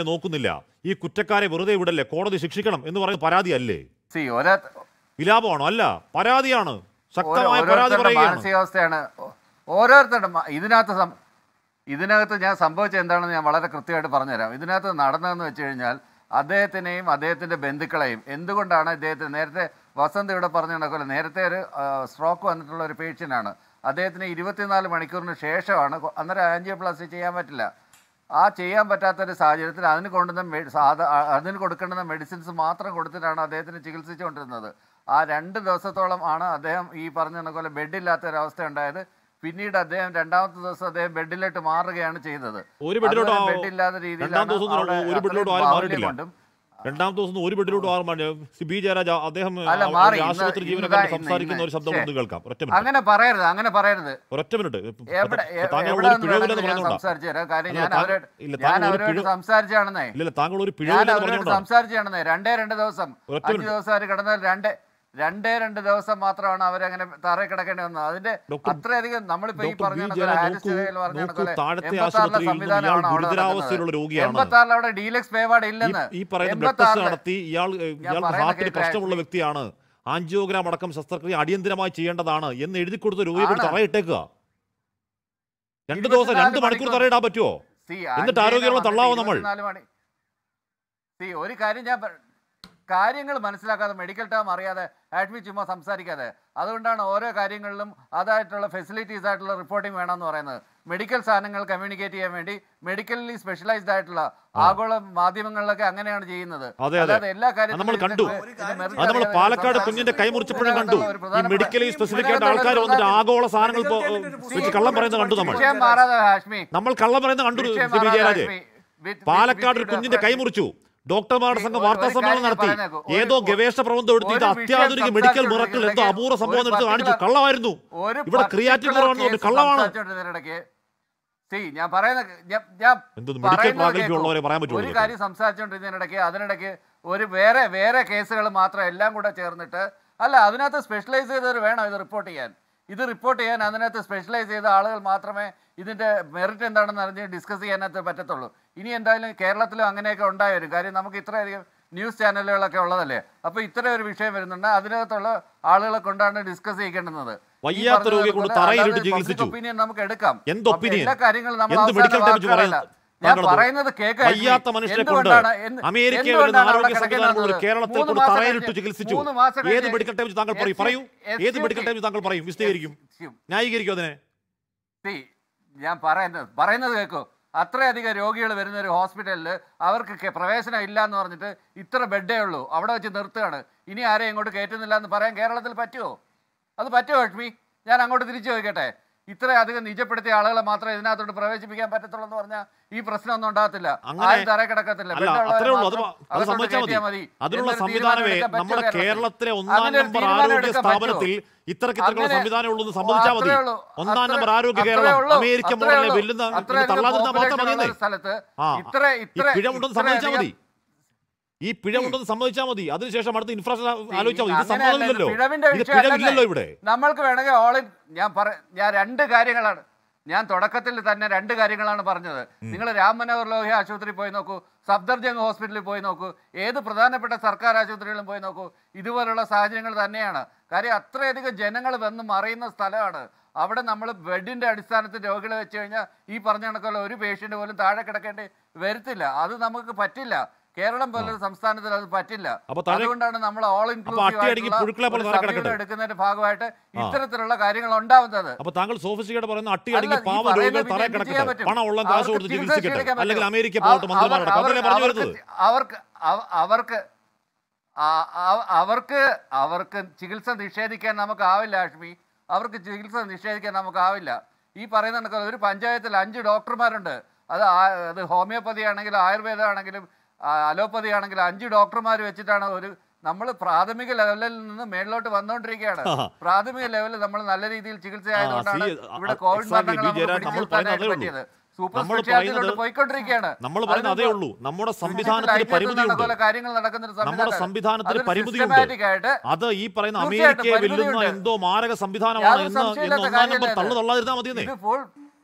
നോക്കുന്നില്ല. ഈ കുറ്റക്കാരെ വെറുതെ വിടല്ലേ, കോടതി ശിക്ഷിക്കണം എന്ന് പറയുന്നത് പരാതിയല്ലേ? വിലാപമാണോ? അല്ല, പരാതിയാണ്, ശക്തമായ പരാതി പറയുകയാണ്. മാനസികാവസ്ഥയാണ് ഓരോരുത്തരുടെ. ഇതിനകത്ത് ഞാൻ സംഭവിച്ചത് എന്താണെന്ന് ഞാൻ വളരെ കൃത്യമായിട്ട് പറഞ്ഞുതരാം. ഇതിനകത്ത് നടന്നതെന്ന് വെച്ച് കഴിഞ്ഞാൽ അദ്ദേഹത്തിനെയും അദ്ദേഹത്തിൻ്റെ ബന്ധുക്കളെയും എന്തുകൊണ്ടാണ് ഇദ്ദേഹത്തിന് നേരത്തെ വസന്ത് ഇവിടെ പറഞ്ഞു നടക്കില്ല, നേരത്തെ ഒരു സ്ട്രോക്ക് വന്നിട്ടുള്ള ഒരു പേഷ്യൻ്റാണ്. അദ്ദേഹത്തിന് 24 മണിക്കൂറിന് ശേഷമാണ്, അന്നേരം ആൻജിയോപ്ലാസ്റ്റി ചെയ്യാൻ പറ്റില്ല. ആ ചെയ്യാൻ പറ്റാത്തൊരു സാഹചര്യത്തിൽ അതിന് കൊടുക്കേണ്ടുന്ന മെഡിസിൻസ് മാത്രം കൊടുത്തിട്ടാണ് അദ്ദേഹത്തിന് ചികിത്സിച്ചുകൊണ്ടിരുന്നത്. ആ 2 ദിവസത്തോളം ആണ് അദ്ദേഹം ഈ പറഞ്ഞ പോലെ ബെഡില്ലാത്തൊരവസ്ഥ ഉണ്ടായത്. പിന്നീട് അദ്ദേഹം 2ാമത്തെ ദിവസം അദ്ദേഹം ബെഡിലോട്ട് മാറുകയാണ് ചെയ്തത്. ബെഡില്ലാത്ത രീതിയിൽ രണ്ടാമത്തെ ദിവസം ഒരു ബെഡിലോട്ട് ബി ജയരാജ് അദ്ദേഹം ആശുപത്രി ജീവനക്കാരൻ സംസാരിക്കുന്ന ഒരു ശബ്ദം ഒന്ന് കേൾക്കാം. അങ്ങനെ പറയരുത്. ഒരൊറ്റ മിനിറ്റ്. സംസാരിച്ചാണെന്നേ ഇല്ല, താങ്കൾ ഒരു പിഴവില്ലെന്ന് സംസാരിച്ചാണെന്നേ. 2 ദിവസം 5 ദിവസം അവർ കിടന്നാൽ 2 ദിവസം മാത്രമാണ് അവരങ്ങനെ തറയിൽ കിടക്കേണ്ടി വന്നത്. അതിന്റെ അത്രയധികം നമ്മളിപ്പോ ഈ പറഞ്ഞ 86 അവിടെ ഡീലക്സ് പേവാർഡ് ഇല്ലെന്ന് പ്രശ്നമുള്ള വ്യക്തിയാണ്, ആൻജിയോഗ്രാം അടക്കം ശസ്ത്രക്രിയ അടിയന്തരമായി ചെയ്യേണ്ടതാണ് എന്ന് എഴുതി കൊടുത്ത രോഗികൾ തറയിട്ടേക്കുക. 2 ദിവസം 2 മണിക്കൂർ തറയിടാൻ പറ്റുമോ? എന്നിട്ട് ആരോഗ്യമുള്ള തള്ളാവോ നമ്മൾ? ഒരു കാര്യം കാര്യങ്ങൾ മനസ്സിലാക്കാതെ മെഡിക്കൽ ടേം അറിയാതെ ആഡ്മിറ്റ് ചുമ്മാ സംസാരിക്കാതെ, അതുകൊണ്ടാണ് ഓരോ കാര്യങ്ങളിലും അതായിട്ടുള്ള ഫെസിലിറ്റീസ് ആയിട്ടുള്ള റിപ്പോർട്ടിംഗ് വേണമെന്ന് പറയുന്നത്. മെഡിക്കൽ സാധനങ്ങൾ കമ്മ്യൂണിക്കേറ്റ് ചെയ്യാൻ വേണ്ടി മെഡിക്കലി സ്പെഷ്യലൈസ്ഡ് ആയിട്ടുള്ള ആഗോള മാധ്യമങ്ങളിലൊക്കെ അങ്ങനെയാണ് ചെയ്യുന്നത്. അതായത് എല്ലാ കാര്യങ്ങളും പാലക്കാട് കുഞ്ഞിന്റെ കൈ മുറിച്ചപ്പോഴും കണ്ടു, മെഡിക്കലി സ്പെസിഫിക് ആയിട്ട് ആൾക്കാർ വന്നിട്ട് ആഗോള സാധനങ്ങൾ കള്ളം പറയുന്നത് കണ്ടു. നമ്മൾ കള്ളം പറയുന്നത് കണ്ടു. പാലക്കാട് ഒരു കുഞ്ഞിന്റെ കൈ മുറിച്ചു, ഡോക്ടർമാരുടെ സംഘം വാർത്താ സമ്മേളനം നടത്തി, ഏതോ ഗവേഷണ പ്രബന്ധം എടുത്ത് ഇത് അത്യാധുനിക മെഡിക്കൽ മിറക്കിൾ എന്തോ അപൂർവ സംഭവം എടുത്ത് കാണിച്ചു. കള്ളമായിരുന്നു. ഇവിടെ ക്രിയാറ്റിൻ കുറവാണ്, കള്ളമാണ്. ഒരു കാര്യം സംസാരിച്ചുകൊണ്ടിരുന്നതിനിടയ്ക്ക് അതിനിടയ്ക്ക് വേറെ കേസുകൾ മാത്രം എല്ലാം കൂടെ ചേർന്നിട്ട് അല്ല, അതിനകത്ത് സ്പെഷ്യലൈസ് ചെയ്തവർ വേണം ഇത് റിപ്പോർട്ട് ചെയ്യാൻ. അതിനകത്ത് സ്പെഷ്യലൈസ് ചെയ്ത ആളുകൾ മാത്രമേ ഇതിൻ്റെ മെറിറ്റ് എന്താണെന്ന് അറിഞ്ഞ് ഡിസ്കസ് ചെയ്യാനകത്ത് പറ്റത്തുള്ളൂ. ഇനി എന്തായാലും കേരളത്തിലും അങ്ങനെയൊക്കെ ഉണ്ടായി വരും. കാര്യം നമുക്ക് ഇത്രയധികം ന്യൂസ് ചാനലുകളൊക്കെ ഉള്ളതല്ലേ. അപ്പോൾ ഇത്ര ഒരു വിഷയം വരുന്നുണ്ട്, അതിനകത്തുള്ള ആളുകളെ കൊണ്ടാണ് ഡിസ്കസ് ചെയ്യേണ്ടുന്നത്. വയ്യാത്ത രോഗിയെ കൊണ്ട് തറയിലിട്ട് ചികിത്സിച്ചു. ഒപ്പീനിയൻ നമുക്ക് എടുക്കാം. എന്ത് ഒപ്പീനിയൻ? എല്ലാ കാര്യങ്ങളും നമ്മൾ എന്ത് മെഡിക്കൽ ടൈം അവസാന ഞാൻ പറയുന്നത് കേൾക്കാൻ വയ്യാത്ത മനുഷ്യരെ കൊണ്ട് അമേരിക്കയിൽ വരുന്ന ആരോഗ്യ സംവിധാനങ്ങൾ കേരളത്തിൽ കൊണ്ട് തറയിലിട്ട് ചികിത്സിച്ചു. ഏത് മെഡിക്കൽ ടൈം താങ്കൾ പറയൂ? ഏത് മെഡിക്കൽ ടൈം താങ്കൾ പറയും? വിശദീകരിക്കും, ന്യായീകരിക്കും അതിനെ. ഞാൻ പറയുന്നത് കേൾക്കോ. അത്രയധികം രോഗികൾ വരുന്ന ഒരു ഹോസ്പിറ്റലിൽ അവർക്ക് പ്രവേശനം ഇല്ല എന്ന് പറഞ്ഞിട്ട് ഇത്ര ബെഡേ ഉള്ളൂ, അവിടെ വെച്ച് നിർത്തുകയാണ്. ഇനി ആരെയും ഇങ്ങോട്ട് കയറ്റുന്നില്ല എന്ന് പറയാൻ കേരളത്തിൽ പറ്റുമോ? അത് പറ്റുമോ ലക്ഷ്മി? ഞാൻ അങ്ങോട്ട് തിരിച്ചു ചോദിക്കട്ടെ. ഇത്രയധികം നിജപ്പെടുത്തിയ ആളുകളെ മാത്രമേ ഇതിനകത്തോട്ട് പ്രവേശിപ്പിക്കാൻ പറ്റത്തുള്ളൂ എന്ന് പറഞ്ഞാൽ ഈ പ്രശ്നമൊന്നും ഉണ്ടാകത്തില്ല. ആരും തറ കിടക്കത്തില്ല. അതിനുള്ള സംവിധാനമേ നമ്മുടെ കേരളത്തിലെ ഒന്നാം നമ്പർ ആരോഗ്യ സ്ഥാപനത്തിൽ ഇത്തരത്തിലുള്ള സംവിധാനം ഉള്ളൂ സമ്മതിച്ചാൽ മതി. ഒന്നാം നമ്പർ ആരോഗ്യ കേരളം അമേരിക്ക മോഡലിനെ വെല്ലുന്ന തള്ളാതിരുന്നാൽ മാത്രം മതി. പിഴവുണ്ടെന്ന് സമ്മതിച്ചാൽ മതി. ഈ പിഴവുണ്ടെന്ന് സമ്മതിച്ചാൽ മതി. അതിനുശേഷം അടുത്ത ഇൻഫ്രാസ്ട്രക്ചർ ആലോചിച്ചാൽ മതി. ഇത് സമ്മതമില്ലല്ലോ, ഇത് പിഴവില്ലല്ലോ ഇവിടെ. നമ്മൾക്ക് വേണമെങ്കിൽ ഞാൻ രണ്ട് കാര്യങ്ങളാണ് ഞാൻ തുടക്കത്തിൽ തന്നെ രണ്ട് കാര്യങ്ങളാണ് പറഞ്ഞത്. നിങ്ങൾ രാം മനോഹർ ലോഹ്യ ആശുപത്രി പോയി നോക്കൂ, സഫ്ദർജംഗ് ഹോസ്പിറ്റലിൽ പോയി നോക്കൂ, ഏത് പ്രധാനപ്പെട്ട സർക്കാർ ആശുപത്രികളിലും പോയി നോക്കൂ, ഇതുപോലുള്ള സാഹചര്യങ്ങൾ തന്നെയാണ്. കാര്യം അത്രയധികം ജനങ്ങൾ വന്ന് മറിയുന്ന സ്ഥലമാണ്. അവിടെ നമ്മൾ ബെഡിന്റെ അടിസ്ഥാനത്തിൽ രോഗികളെ വെച്ച് കഴിഞ്ഞാൽ ഈ പറഞ്ഞ കണക്കുള്ള ഒരു പേഷ്യന്റ് പോലും താഴെ കിടക്കേണ്ടി വരത്തില്ല. അത് നമുക്ക് പറ്റില്ല. കേരളം പോലൊരു സംസ്ഥാനത്തിൽ അത് പറ്റില്ല. അതുകൊണ്ടാണ് നമ്മൾ ഓൾ ഇൻക്ലൂസീവ് എടുക്കുന്നതിന്റെ ഭാഗമായിട്ട് ഇത്തരത്തിലുള്ള കാര്യങ്ങൾ ഉണ്ടാവുന്നത്. അവർക്ക് ചികിത്സ നിഷേധിക്കാൻ നമുക്കാവില്ല ലക്ഷ്മി. അവർക്ക് ചികിത്സ നിഷേധിക്കാൻ നമുക്കാവില്ല. ഈ പറയുന്ന കണക്ക് ഒരു പഞ്ചായത്തിൽ 5 ഡോക്ടർമാരുണ്ട്. അത് ഹോമിയോപ്പതി ആണെങ്കിലും ആയുർവേദം ആണെങ്കിലും അലോപ്പതി ആണെങ്കിലും 5 ഡോക്ടർമാർ വെച്ചിട്ടാണ് നമ്മൾ പ്രാഥമിക ലെവലിൽ നിന്ന് മേളിലോട്ട് വന്നുകൊണ്ടിരിക്കുകയാണ്. പ്രാഥമിക ലെവലിൽ നമ്മൾ നല്ല രീതിയിൽ ചികിത്സ ആയതുകൊണ്ടാണ് ഇവിടെ കോവിഡ് മരണങ്ങൾ പറ്റിയത്. സൂപ്പർ സ്പെഷ്യാലിറ്റിയിലോട്ട് പോയിക്കൊണ്ടിരിക്കുകയാണ്. നമ്മുടെ സംവിധാനത്തിന് പരിമിതിയുണ്ട്. അത് ഈ പറയുന്ന അമേരിക്കയെ വെല്ലുന്ന എന്തോ മാരക സംവിധാനമാണ് എന്ന് തള്ളാതിരുന്നാൽ മതിയെന്നേ.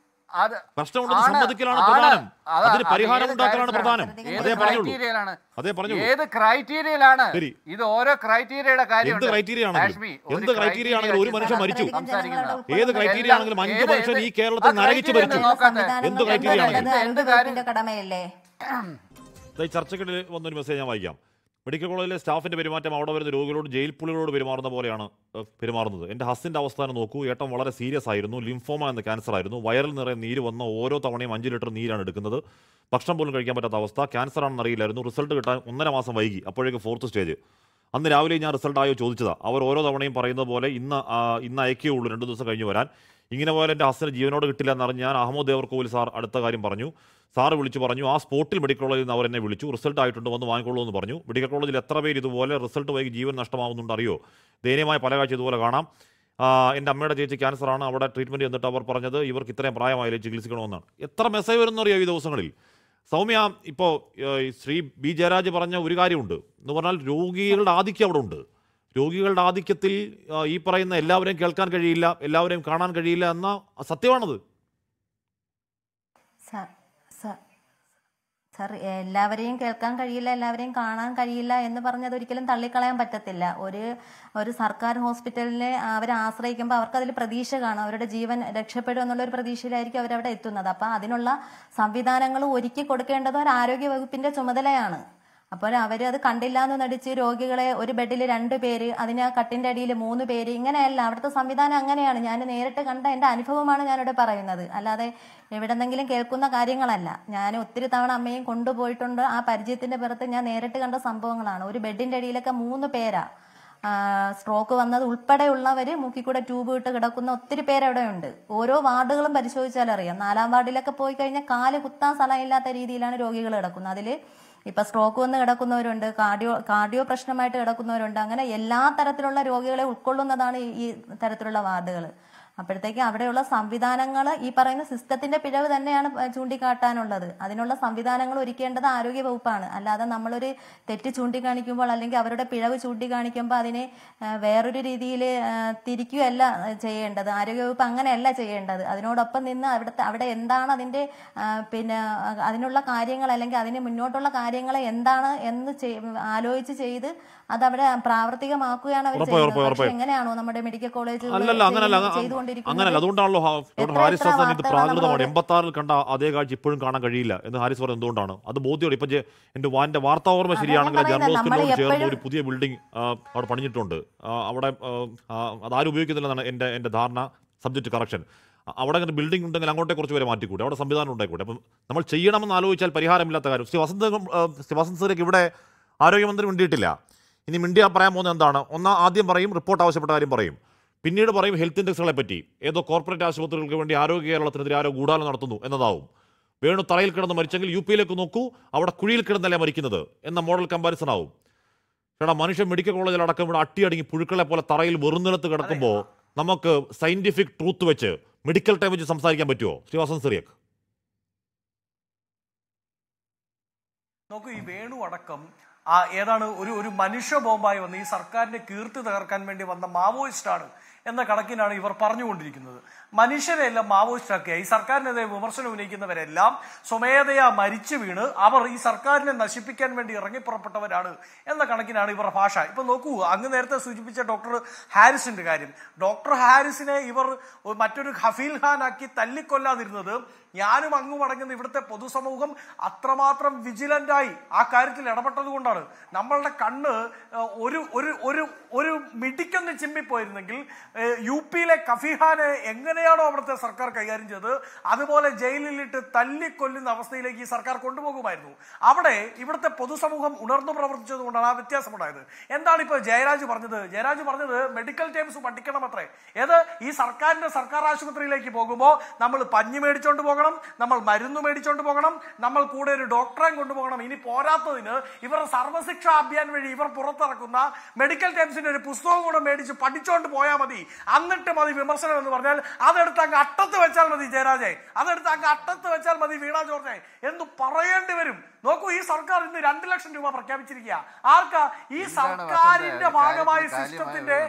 പ്രശ്നമുണ്ടെന്ന് സമ്മതിക്കലാണ് പ്രധാനം, അതിന് പരിഹാരം ഉണ്ടാക്കലാണ് പ്രധാനം. ഏത് ക്രൈറ്റീരിയയിലാണ് ഇത്? ഓരോ ക്രൈറ്റീരിയയുടെ കാര്യം. എന്ത് ക്രൈറ്റീരിയ ആണെങ്കിലും ഒരു മനുഷ്യൻ മരിച്ചു. ഏത് ക്രൈറ്റീരിയ ആണെങ്കിലും 5 മനുഷ്യൻ ഈ കേരളത്തിൽ നരകിച്ചു മരിച്ചു. എന്ത് ക്രൈറ്റീരിയ ആണെങ്കിലും. ചർച്ചകളിൽ വന്നൊരു മെസ്സേജ് ഞാൻ വായിക്കാം. മെഡിക്കൽ കോളേജിലെ സ്റ്റാഫിന്റെ പെരുമാറ്റം അവിടെ വരുന്ന രോഗികളോട് ജയിൽ പുള്ളികളോട് പെരുമാറുന്ന പോലെയാണ് പെരുമാറുന്നത്. എൻ്റെ ഹസ്സിൻ്റെ അവസ്ഥ നോക്കൂ. ഏട്ടൻ വളരെ സീരിയസ് ആയിരുന്നു. ലിംഫോമ എന്ന ക്യാൻസർ ആയിരുന്നു. വയറിൽ നിറയെ നീര് വന്ന ഓരോ തവണയും 5 ലിറ്റർ നീരാണ് എടുക്കുന്നത്. ഭക്ഷണം പോലും കഴിക്കാൻ പറ്റാത്ത അവസ്ഥ. ക്യാൻസർ ആണെന്ന് അറിയില്ലായിരുന്നു. റിസൾട്ട് കിട്ടാൻ 1.5 മാസം വൈകി. അപ്പോഴേക്ക് 4th സ്റ്റേജ്. അന്ന് രാവിലെ ഞാൻ റിസൾട്ട് ആയോ ചോദിച്ചതാണ്. അവർ ഓരോ തവണയും പറയുന്നത് പോലെ ഇന്ന് അയക്കേ ഉള്ളൂ, 2 ദിവസം കഴിഞ്ഞ് വരാൻ. ഇങ്ങനെ പോലെ എൻ്റെ ഹസ്സിന് ജീവനോട് കിട്ടില്ല എന്നറിഞ്ഞ് ഞാൻ അഹമ്മദ് ദേവർകോവിൽ സാർ അടുത്ത കാര്യം പറഞ്ഞു. സാറ് വിളിച്ചു പറഞ്ഞു. ആ സ്പോട്ടിൽ മെഡിക്കൽ കോളേജിൽ നിന്ന് അവർ എന്നെ വിളിച്ചു. റിസൾട്ട് ആയിട്ടുണ്ട്, വന്ന് വാങ്ങിക്കൊള്ളൂ എന്ന് പറഞ്ഞു. മെഡിക്കൽ കോളേജിൽ എത്ര പേര് ഇതുപോലെ റിസൾട്ട് വൈകി ജീവൻ നഷ്ടമാകുന്നുണ്ട് അറിയോ? ദയനീയമായ പല കാഴ്ച ഇതുപോലെ കാണാം. എൻ്റെ അമ്മയുടെ ചേച്ചി ക്യാൻസറാണ്. അവിടെ ട്രീറ്റ്മെൻറ്റ് എന്നിട്ട് അവർ പറഞ്ഞത് ഇവർക്ക് ഇത്രയും പ്രായമായാലും ചികിത്സിക്കണമെന്നാണ്. എത്ര മെസ്സേജ് വരുന്നറിയോ ഈ ദിവസങ്ങളിൽ? സൗമ്യ, ഇപ്പോൾ ശ്രീ ബി ജയരാജ് പറഞ്ഞ ഒരു കാര്യമുണ്ട് എന്ന് പറഞ്ഞാൽ രോഗികളുടെ ആധിക്യം അവിടെ ഉണ്ട്. രോഗികളുടെ ആധിക്യത്തിൽ ഈ പറയുന്ന എല്ലാവരെയും കേൾക്കാൻ കഴിയില്ല, എല്ലാവരെയും കാണാൻ കഴിയില്ല എന്ന സത്യമാണത്. സർ, എല്ലാവരെയും കേൾക്കാൻ കഴിയില്ല, എല്ലാവരെയും കാണാൻ കഴിയില്ല എന്ന് പറഞ്ഞത് ഒരിക്കലും തള്ളിക്കളയാൻ പറ്റത്തില്ല. ഒരു സർക്കാർ ഹോസ്പിറ്റലിനെ അവരെ ആശ്രയിക്കുമ്പോൾ അവർക്കതിൽ പ്രതീക്ഷ കാണും, അവരുടെ ജീവൻ രക്ഷപ്പെടും എന്നുള്ളൊരു പ്രതീക്ഷയിലായിരിക്കും അവരവിടെ എത്തുന്നത്. അപ്പം അതിനുള്ള സംവിധാനങ്ങൾ ഒരുക്കി കൊടുക്കേണ്ടത് ഒരു ആരോഗ്യ വകുപ്പിന്റെ ചുമതലയാണ്. അപ്പോൾ അവരത് കണ്ടില്ല എന്ന് നടിച്ച് രോഗികളെ ഒരു ബെഡിൽ 2 പേര്, അതിന് ആ കട്ടിൻ്റെ അടിയിൽ 3 പേര്, ഇങ്ങനെയല്ല അവിടുത്തെ സംവിധാനം. അങ്ങനെയാണ്. ഞാൻ നേരിട്ട് കണ്ട എൻ്റെ അനുഭവമാണ് ഞാനിവിടെ പറയുന്നത്, അല്ലാതെ എവിടെന്നെങ്കിലും കേൾക്കുന്ന കാര്യങ്ങളല്ല. ഞാൻ ഒത്തിരി തവണ അമ്മയും കൊണ്ടുപോയിട്ടുണ്ട്. ആ പരിചയത്തിന്റെ പുറത്ത് ഞാൻ നേരിട്ട് കണ്ട സംഭവങ്ങളാണ്. ഒരു ബെഡിന്റെ അടിയിലൊക്കെ 3 പേരാ. സ്ട്രോക്ക് വന്നത് ഉൾപ്പെടെയുള്ളവർ മൂക്കിക്കൂടെ ട്യൂബ് ഇട്ട് കിടക്കുന്ന ഒത്തിരി പേരവിടെ ഉണ്ട്. ഓരോ വാർഡുകളും പരിശോധിച്ചാൽ അറിയാം. 4ാം വാർഡിലൊക്കെ പോയി കഴിഞ്ഞാൽ കാല് കുത്താൻ സ്ഥലമില്ലാത്ത രീതിയിലാണ് രോഗികൾ കിടക്കുന്നത്. അതിൽ ഇപ്പൊ സ്ട്രോക്ക് വന്ന് കിടക്കുന്നവരുണ്ട്, കാർഡിയോ പ്രശ്നമായിട്ട് കിടക്കുന്നവരുണ്ട്. അങ്ങനെ എല്ലാ തരത്തിലുള്ള രോഗികളെ ഉൾക്കൊള്ളുന്നതാണ് ഈ തരത്തിലുള്ള വാർഡുകൾ. അപ്പോഴത്തേക്ക് അവിടെയുള്ള സംവിധാനങ്ങൾ ഈ പറയുന്ന സിസ്റ്റത്തിന്റെ പിഴവ് തന്നെയാണ് ചൂണ്ടിക്കാട്ടാനുള്ളത്. അതിനുള്ള സംവിധാനങ്ങൾ ഒരുക്കേണ്ടത് ആരോഗ്യ വകുപ്പാണ്. അല്ലാതെ നമ്മളൊരു തെറ്റ് ചൂണ്ടിക്കാണിക്കുമ്പോൾ അല്ലെങ്കിൽ അവരുടെ പിഴവ് ചൂണ്ടിക്കാണിക്കുമ്പോൾ അതിനെ വേറൊരു രീതിയിൽ തിരിക്കുകയല്ല ചെയ്യേണ്ടത്. ആരോഗ്യവകുപ്പ് അങ്ങനെയല്ല ചെയ്യേണ്ടത്. അതിനോടൊപ്പം നിന്ന് അവിടെ എന്താണ് അതിൻ്റെ പിന്നെ അതിനുള്ള കാര്യങ്ങൾ അല്ലെങ്കിൽ അതിന് മുന്നോട്ടുള്ള കാര്യങ്ങൾ എന്താണ് എന്ന് ആലോചിച്ച് ചെയ്ത് അതവിടെ പ്രാവർത്തികമാക്കുകയാണ് അവർ ചെയ്യുന്നത്. പക്ഷേ എങ്ങനെയാണോ നമ്മുടെ മെഡിക്കൽ കോളേജ് അങ്ങനല്ല. അതുകൊണ്ടാണല്ലോ ഡോക്ടർ ഹാരിസ് ഹസൻ ഇത് പ്രാകൃതമാണ്, 86-ൽ കണ്ട അതേ കാഴ്ച ഇപ്പോഴും കാണാൻ കഴിയില്ല എന്ന് ഹാരിസ് പറയുന്നത് എന്തുകൊണ്ടാണ്? അത് ബോധ്യമാണ്. ഇപ്പൊ എന്റെ വാർത്താ ഓർമ്മ ശരിയാണെങ്കിൽ ജേർണലിസ്റ്റിനോട് ചേർന്ന് ഒരു പുതിയ ബിൽഡിംഗ് അവിടെ പണിഞ്ഞിട്ടുണ്ട്. അവിടെ അതാരും ഉപയോഗിക്കുന്നില്ലെന്നാണ് എന്റെ ധാരണ. Subject correction. അവിടെ അങ്ങനെ ബിൽഡിംഗ് ഉണ്ടെങ്കിൽ അങ്ങോട്ടേ കുറച്ച് പേരെ മാറ്റിക്കൂടെ, അവിടെ സംവിധാനം ഉണ്ടായിക്കൂടെ? അപ്പം നമ്മൾ ചെയ്യണമെന്ന് ആലോചിച്ചാൽ പരിഹാരമില്ലാത്ത കാര്യം. ശ്രീ വസന്ത് സേരയ്ക്ക് ഇവിടെ ആരോഗ്യമന്ത്രി മിണ്ടിയിട്ടില്ല. ഇനി മിണ്ടിയാൽ പറയാൻ പോകുന്നത് എന്താണ്? ആദ്യം പറയും റിപ്പോർട്ട് ആവശ്യപ്പെട്ട കാര്യം പറയും, പിന്നീട് പറയും ഹെൽത്ത് ഇൻഡെക്സുകളെ പറ്റി, ഏതോ കോർപ്പറേറ്റ് ആശുപത്രികൾക്ക് വേണ്ടി ആരോഗ്യ കേരളത്തിനെതിരെ ആരോ ഗൂഢാലോചന നടത്തുന്നു എന്നതാവും. വേണു തറയിൽ കിടന്ന് മരിച്ചെങ്കിൽ യുപിയിലേക്ക് നോക്കൂ, അവിടെ കുഴിയിൽ കിടന്നല്ലേ മരിക്കുന്നത് എന്ന മോഡൽ കമ്പാരിസൺ ആവും. ചേട്ടാ, മനുഷ്യൻ മെഡിക്കൽ കോളേജിൽ അടക്കം ഇവിടെ അട്ടിയടങ്ങി പുഴുക്കളെ പോലെ തറയിൽ വെറുനിലത്ത് കിടക്കുമ്പോൾ നമുക്ക് സയന്റിഫിക് ട്രൂത്ത് വെച്ച് മെഡിക്കൽ ടൈം വെച്ച് സംസാരിക്കാൻ പറ്റുമോ? ശ്രീ വസന്ത് സേരയ്ക്ക് നോക്കൂ, ഈ വേണു അടക്കം ഏതാണ് ഒരു മനുഷ്യ ബോംബായി വന്ന് ഈ സർക്കാരിന്റെ കീർത്തി തകർക്കാൻ വേണ്ടി വന്ന മാവോയിസ്റ്റാണ് എന്ന കണക്കിനാണ് ഇവർ പറഞ്ഞുകൊണ്ടിരിക്കുന്നത്. മനുഷ്യരെല്ലാം മാവോയിസ്റ്റാക്കിയ ഈ സർക്കാരിനെതിരെ വിമർശനം ഉന്നയിക്കുന്നവരെല്ലാം സ്വമേധയാ മരിച്ചു വീണ് അവർ ഈ സർക്കാരിനെ നശിപ്പിക്കാൻ വേണ്ടി ഇറങ്ങിപ്പുറപ്പെട്ടവരാണ് എന്ന കണക്കിനാണ് ഇവരുടെ ഭാഷ. ഇപ്പൊ നോക്കൂ, അങ്ങ് നേരത്തെ സൂചിപ്പിച്ച ഡോക്ടർ ഹാരിസിന്റെ കാര്യം. ഡോക്ടർ ഹാരിസിനെ ഇവർ മറ്റൊരു ഹഫീൽ ഖാനാക്കി തല്ലിക്കൊല്ലാതിരുന്നത് ഞാനും അങ്ങും അടങ്ങുന്ന ഇവിടുത്തെ പൊതുസമൂഹം അത്രമാത്രം വിജിലന്റായി ആ കാര്യത്തിൽ ഇടപെട്ടത് കൊണ്ടാണ്. നമ്മളുടെ കണ്ണ് ഒരു മിടിക്കൊന്ന് ചിമ്മിപ്പോയിരുന്നെങ്കിൽ യുപിയിലെ കഫീഖാനെ എങ്ങനെയാണോ അവിടുത്തെ സർക്കാർ കൈകാര്യം ചെയ്തത് അതുപോലെ ജയിലിലിട്ട് തല്ലിക്കൊല്ലുന്ന അവസ്ഥയിലേക്ക് ഈ സർക്കാർ കൊണ്ടുപോകുമായിരുന്നു. അവിടെ ഇവിടുത്തെ പൊതുസമൂഹം ഉണർന്നു പ്രവർത്തിച്ചത് കൊണ്ടാണ് ആ വ്യത്യാസമുണ്ടായത്. എന്താണ് ഇപ്പോൾ ജയരാജ് പറഞ്ഞത്? ജയരാജ് പറഞ്ഞത് മെഡിക്കൽ ടേംസ് പഠിക്കണം അത്രേ. ഈ സർക്കാർ ആശുപത്രിയിലേക്ക് പോകുമ്പോൾ നമ്മൾ പഞ്ഞി മേടിച്ചോണ്ട് പോകണം, നമ്മൾ മരുന്ന് മേടിച്ചോണ്ട് പോകണം, നമ്മൾ കൂടെ ഒരു ഡോക്ടറെ കൊണ്ടുപോകണം. ഇനി പോരാത്തതിന് ഇവരുടെ സർവ്വശിക്ഷാ അഭിയാൻ വഴി ഇവർ പുറത്തിറക്കുന്ന മെഡിക്കൽ ടേംസിന്റെ ഒരു പുസ്തകം കൂടെ മേടിച്ച് പഠിച്ചോണ്ട് പോയാൽ മതി. എന്നിട്ട് മതി വിമർശനം എന്ന് പറഞ്ഞാൽ അതെടുത്ത് അങ്ങ് അട്ടത്ത് വെച്ചാൽ മതി ജയരാജെ, അതെടുത്ത് അങ്ങ് അട്ടത്ത് വെച്ചാൽ മതി വീണ ജോർജെ എന്ന് പറയേണ്ടി വരും. നോക്കൂ, ഈ സർക്കാർ ഇന്ന് 2 ലക്ഷം രൂപ പ്രഖ്യാപിച്ചിരിക്കുക. ആർക്കാ? ഈ സർക്കാരിന്റെ ഭാഗമായ സിസ്റ്റത്തിന്റെ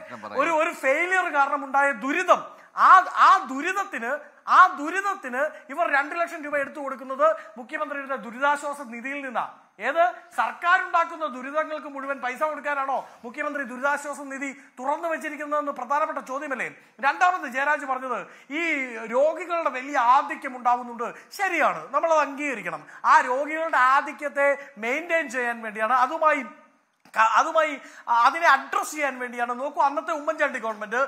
ഒരു ഫെയിലിയർ കാരണം ഉണ്ടായ ദുരിതം. ആ ദുരിതത്തിന് ഇവർ 2 ലക്ഷം രൂപ എടുത്തു കൊടുക്കുന്നത് മുഖ്യമന്ത്രിയുടെ ദുരിതാശ്വാസ നിധിയിൽ നിന്നാണ്. സർക്കാർ ഉണ്ടാക്കുന്ന ദുരിതങ്ങൾക്ക് മുഴുവൻ പൈസ കൊടുക്കാനാണോ മുഖ്യമന്ത്രി ദുരിതാശ്വാസ നിധി തുറന്നു വെച്ചിരിക്കുന്നതെന്ന് പ്രധാനപ്പെട്ട ചോദ്യമല്ലേ? രണ്ടാമത് ജയരാജ് പറഞ്ഞത് ഈ രോഗികളുടെ വലിയ ആധിക്യം ഉണ്ടാവുന്നുണ്ട്. ശരിയാണ്, നമ്മളത് അംഗീകരിക്കണം. ആ രോഗികളുടെ ആധിക്യത്തെ മെയിൻറ്റെയിൻ ചെയ്യാൻ വേണ്ടിയാണ്, അതിനെ അഡ്രസ് ചെയ്യാൻ വേണ്ടിയാണ്. നോക്കൂ, അന്നത്തെ ഉമ്മൻചാണ്ടി ഗവൺമെന്റ്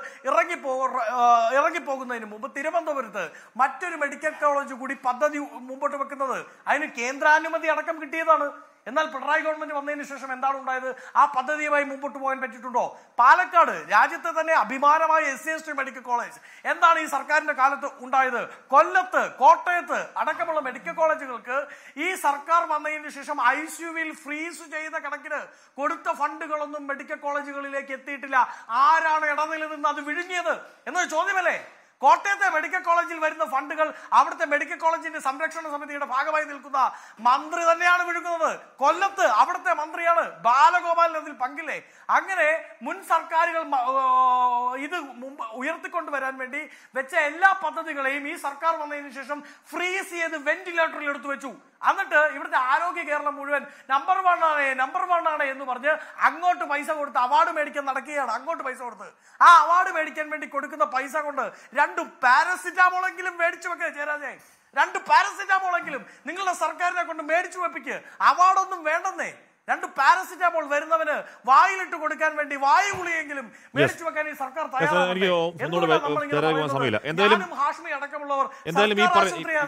ഇറങ്ങിപ്പോകുന്നതിന് മുമ്പ് തിരുവനന്തപുരത്ത് മറ്റൊരു മെഡിക്കൽ കോളേജ് കൂടി പദ്ധതി മുമ്പോട്ട് വെക്കുന്നത്. അതിന് കേന്ദ്രാനുമതി അടക്കം കിട്ടിയതാണ്. എന്നാൽ പിണറായി ഗവൺമെന്റ് വന്നതിന് ശേഷം എന്താണ് ഉണ്ടായത്? ആ പദ്ധതിയുമായി മുമ്പോട്ട് പോകാൻ പറ്റിയിട്ടുണ്ടോ? പാലക്കാട് രാജ്യത്തെ തന്നെ അഭിമാനമായ SC/ST മെഡിക്കൽ കോളേജ് എന്താണ് ഈ സർക്കാരിന്റെ കാലത്ത് ഉണ്ടായത്? കൊല്ലത്ത്, കോട്ടയത്ത് അടക്കമുള്ള മെഡിക്കൽ കോളേജുകൾക്ക് ഈ സർക്കാർ വന്നതിന് ശേഷം ICUവിൽ ഫ്രീസ് ചെയ്ത കണക്കിന് കൊടുത്ത ഫണ്ടുകളൊന്നും മെഡിക്കൽ കോളേജുകളിലേക്ക് എത്തിയിട്ടില്ല. ആരാണ് ഇടനില നിന്ന് അത് വിഴുങ്ങിയത് എന്നൊരു ചോദ്യമല്ലേ? കോട്ടയത്തെ മെഡിക്കൽ കോളേജിൽ വരുന്ന ഫണ്ടുകൾ അവിടുത്തെ മെഡിക്കൽ കോളേജിന്റെ സംരക്ഷണ സമിതിയുടെ ഭാഗമായി നിൽക്കുന്ന മന്ത്രി തന്നെയാണ് വിഴുങ്ങുന്നത്. കൊല്ലത്ത് അവിടുത്തെ മന്ത്രിയാണ് ബാലഗോപാലിന് അതിൽ പങ്കില്ലേ? അങ്ങനെ മുൻ സർക്കാരുകൾ ഇത് ഉയർത്തിക്കൊണ്ടുവരാൻ വേണ്ടി വെച്ച എല്ലാ പദ്ധതികളെയും ഈ സർക്കാർ വന്നതിന് ശേഷം ഫ്രീസ് ചെയ്ത് വെന്റിലേറ്ററിൽ എടുത്തു വെച്ചു. എന്നിട്ട് ഇവിടുത്തെ ആരോഗ്യ കേരളം മുഴുവൻ നമ്പർ വൺ ആണ് എന്ന് പറഞ്ഞ് അങ്ങോട്ട് പൈസ കൊടുത്ത് അവാർഡ് മേടിക്കാൻ നടക്കുകയാണ്. അങ്ങോട്ട് പൈസ കൊടുത്ത് ആ അവാർഡ് മേടിക്കാൻ വേണ്ടി കൊടുക്കുന്ന പൈസ കൊണ്ട് 2 പാരസിറ്റാമോളെങ്കിലും മേടിച്ചു വെക്കുക ജയരാജെ. 2 പാരസിറ്റാമോളെങ്കിലും നിങ്ങളുടെ സർക്കാരിനെ കൊണ്ട് മേടിച്ചു വെപ്പിക്ക്. അവാർഡൊന്നും വേണ്ടെന്നേ. 2 പാരസിറ്റാമോൾ വരുന്നവന് വായിലിട്ട് കൊടുക്കാൻ വേണ്ടി വായു ഗുളിയെങ്കിലും മേടിച്ചു വെക്കാൻ ഈ സർക്കാർ തയ്യാറാണ്.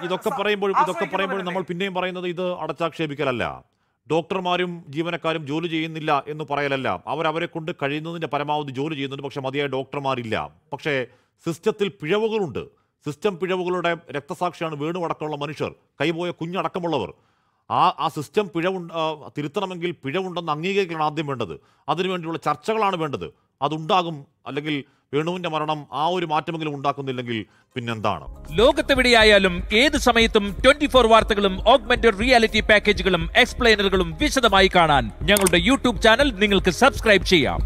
ഇതൊക്കെ പറയുമ്പോൾ നമ്മൾ പിന്നെയും പറയുന്നത് ഇത് അടച്ചാക്ഷേപിക്കലല്ല, ഡോക്ടർമാരും ജീവനക്കാരും ജോലി ചെയ്യുന്നില്ല എന്ന് പറയലല്ല. അവരെ കൊണ്ട് കഴിയുന്നതിന്റെ പരമാവധി ജോലി ചെയ്യുന്നുണ്ട്, പക്ഷെ മതിയായ ഡോക്ടർമാരില്ല. പക്ഷേ സിസ്റ്റത്തിൽ പിഴവുകളുണ്ട്. സിസ്റ്റം പിഴവുകളുടെ രക്തസാക്ഷിയാണ് വേണു അടക്കമുള്ള മനുഷ്യർ, കൈപോയ കുഞ്ഞടക്കമുള്ളവർ. ആ സിസ്റ്റം തിരുത്തണമെങ്കിൽ പിഴവുണ്ടെന്ന് അംഗീകരിക്കലാണ് ആദ്യം വേണ്ടത്. അതിനുവേണ്ടിയുള്ള ചർച്ചകളാണ് വേണ്ടത്. അതുണ്ടാകും, അല്ലെങ്കിൽ വേണുവിന്റെ മരണം ആ ഒരു മാറ്റമെങ്കിലും ഉണ്ടാക്കുന്നില്ലെങ്കിൽ പിന്നെന്താണ്? ലോകത്തെവിടെയായാലും ഏത് സമയത്തും 24 വാർത്തകളും ഓഗ്മെന്റഡ് റിയാലിറ്റി പാക്കേജുകളും എക്സ്പ്ലെയിനറുകളും വിശദമായി കാണാൻ ഞങ്ങളുടെ യൂട്യൂബ് ചാനൽ നിങ്ങൾക്ക് സബ്സ്ക്രൈബ് ചെയ്യാം.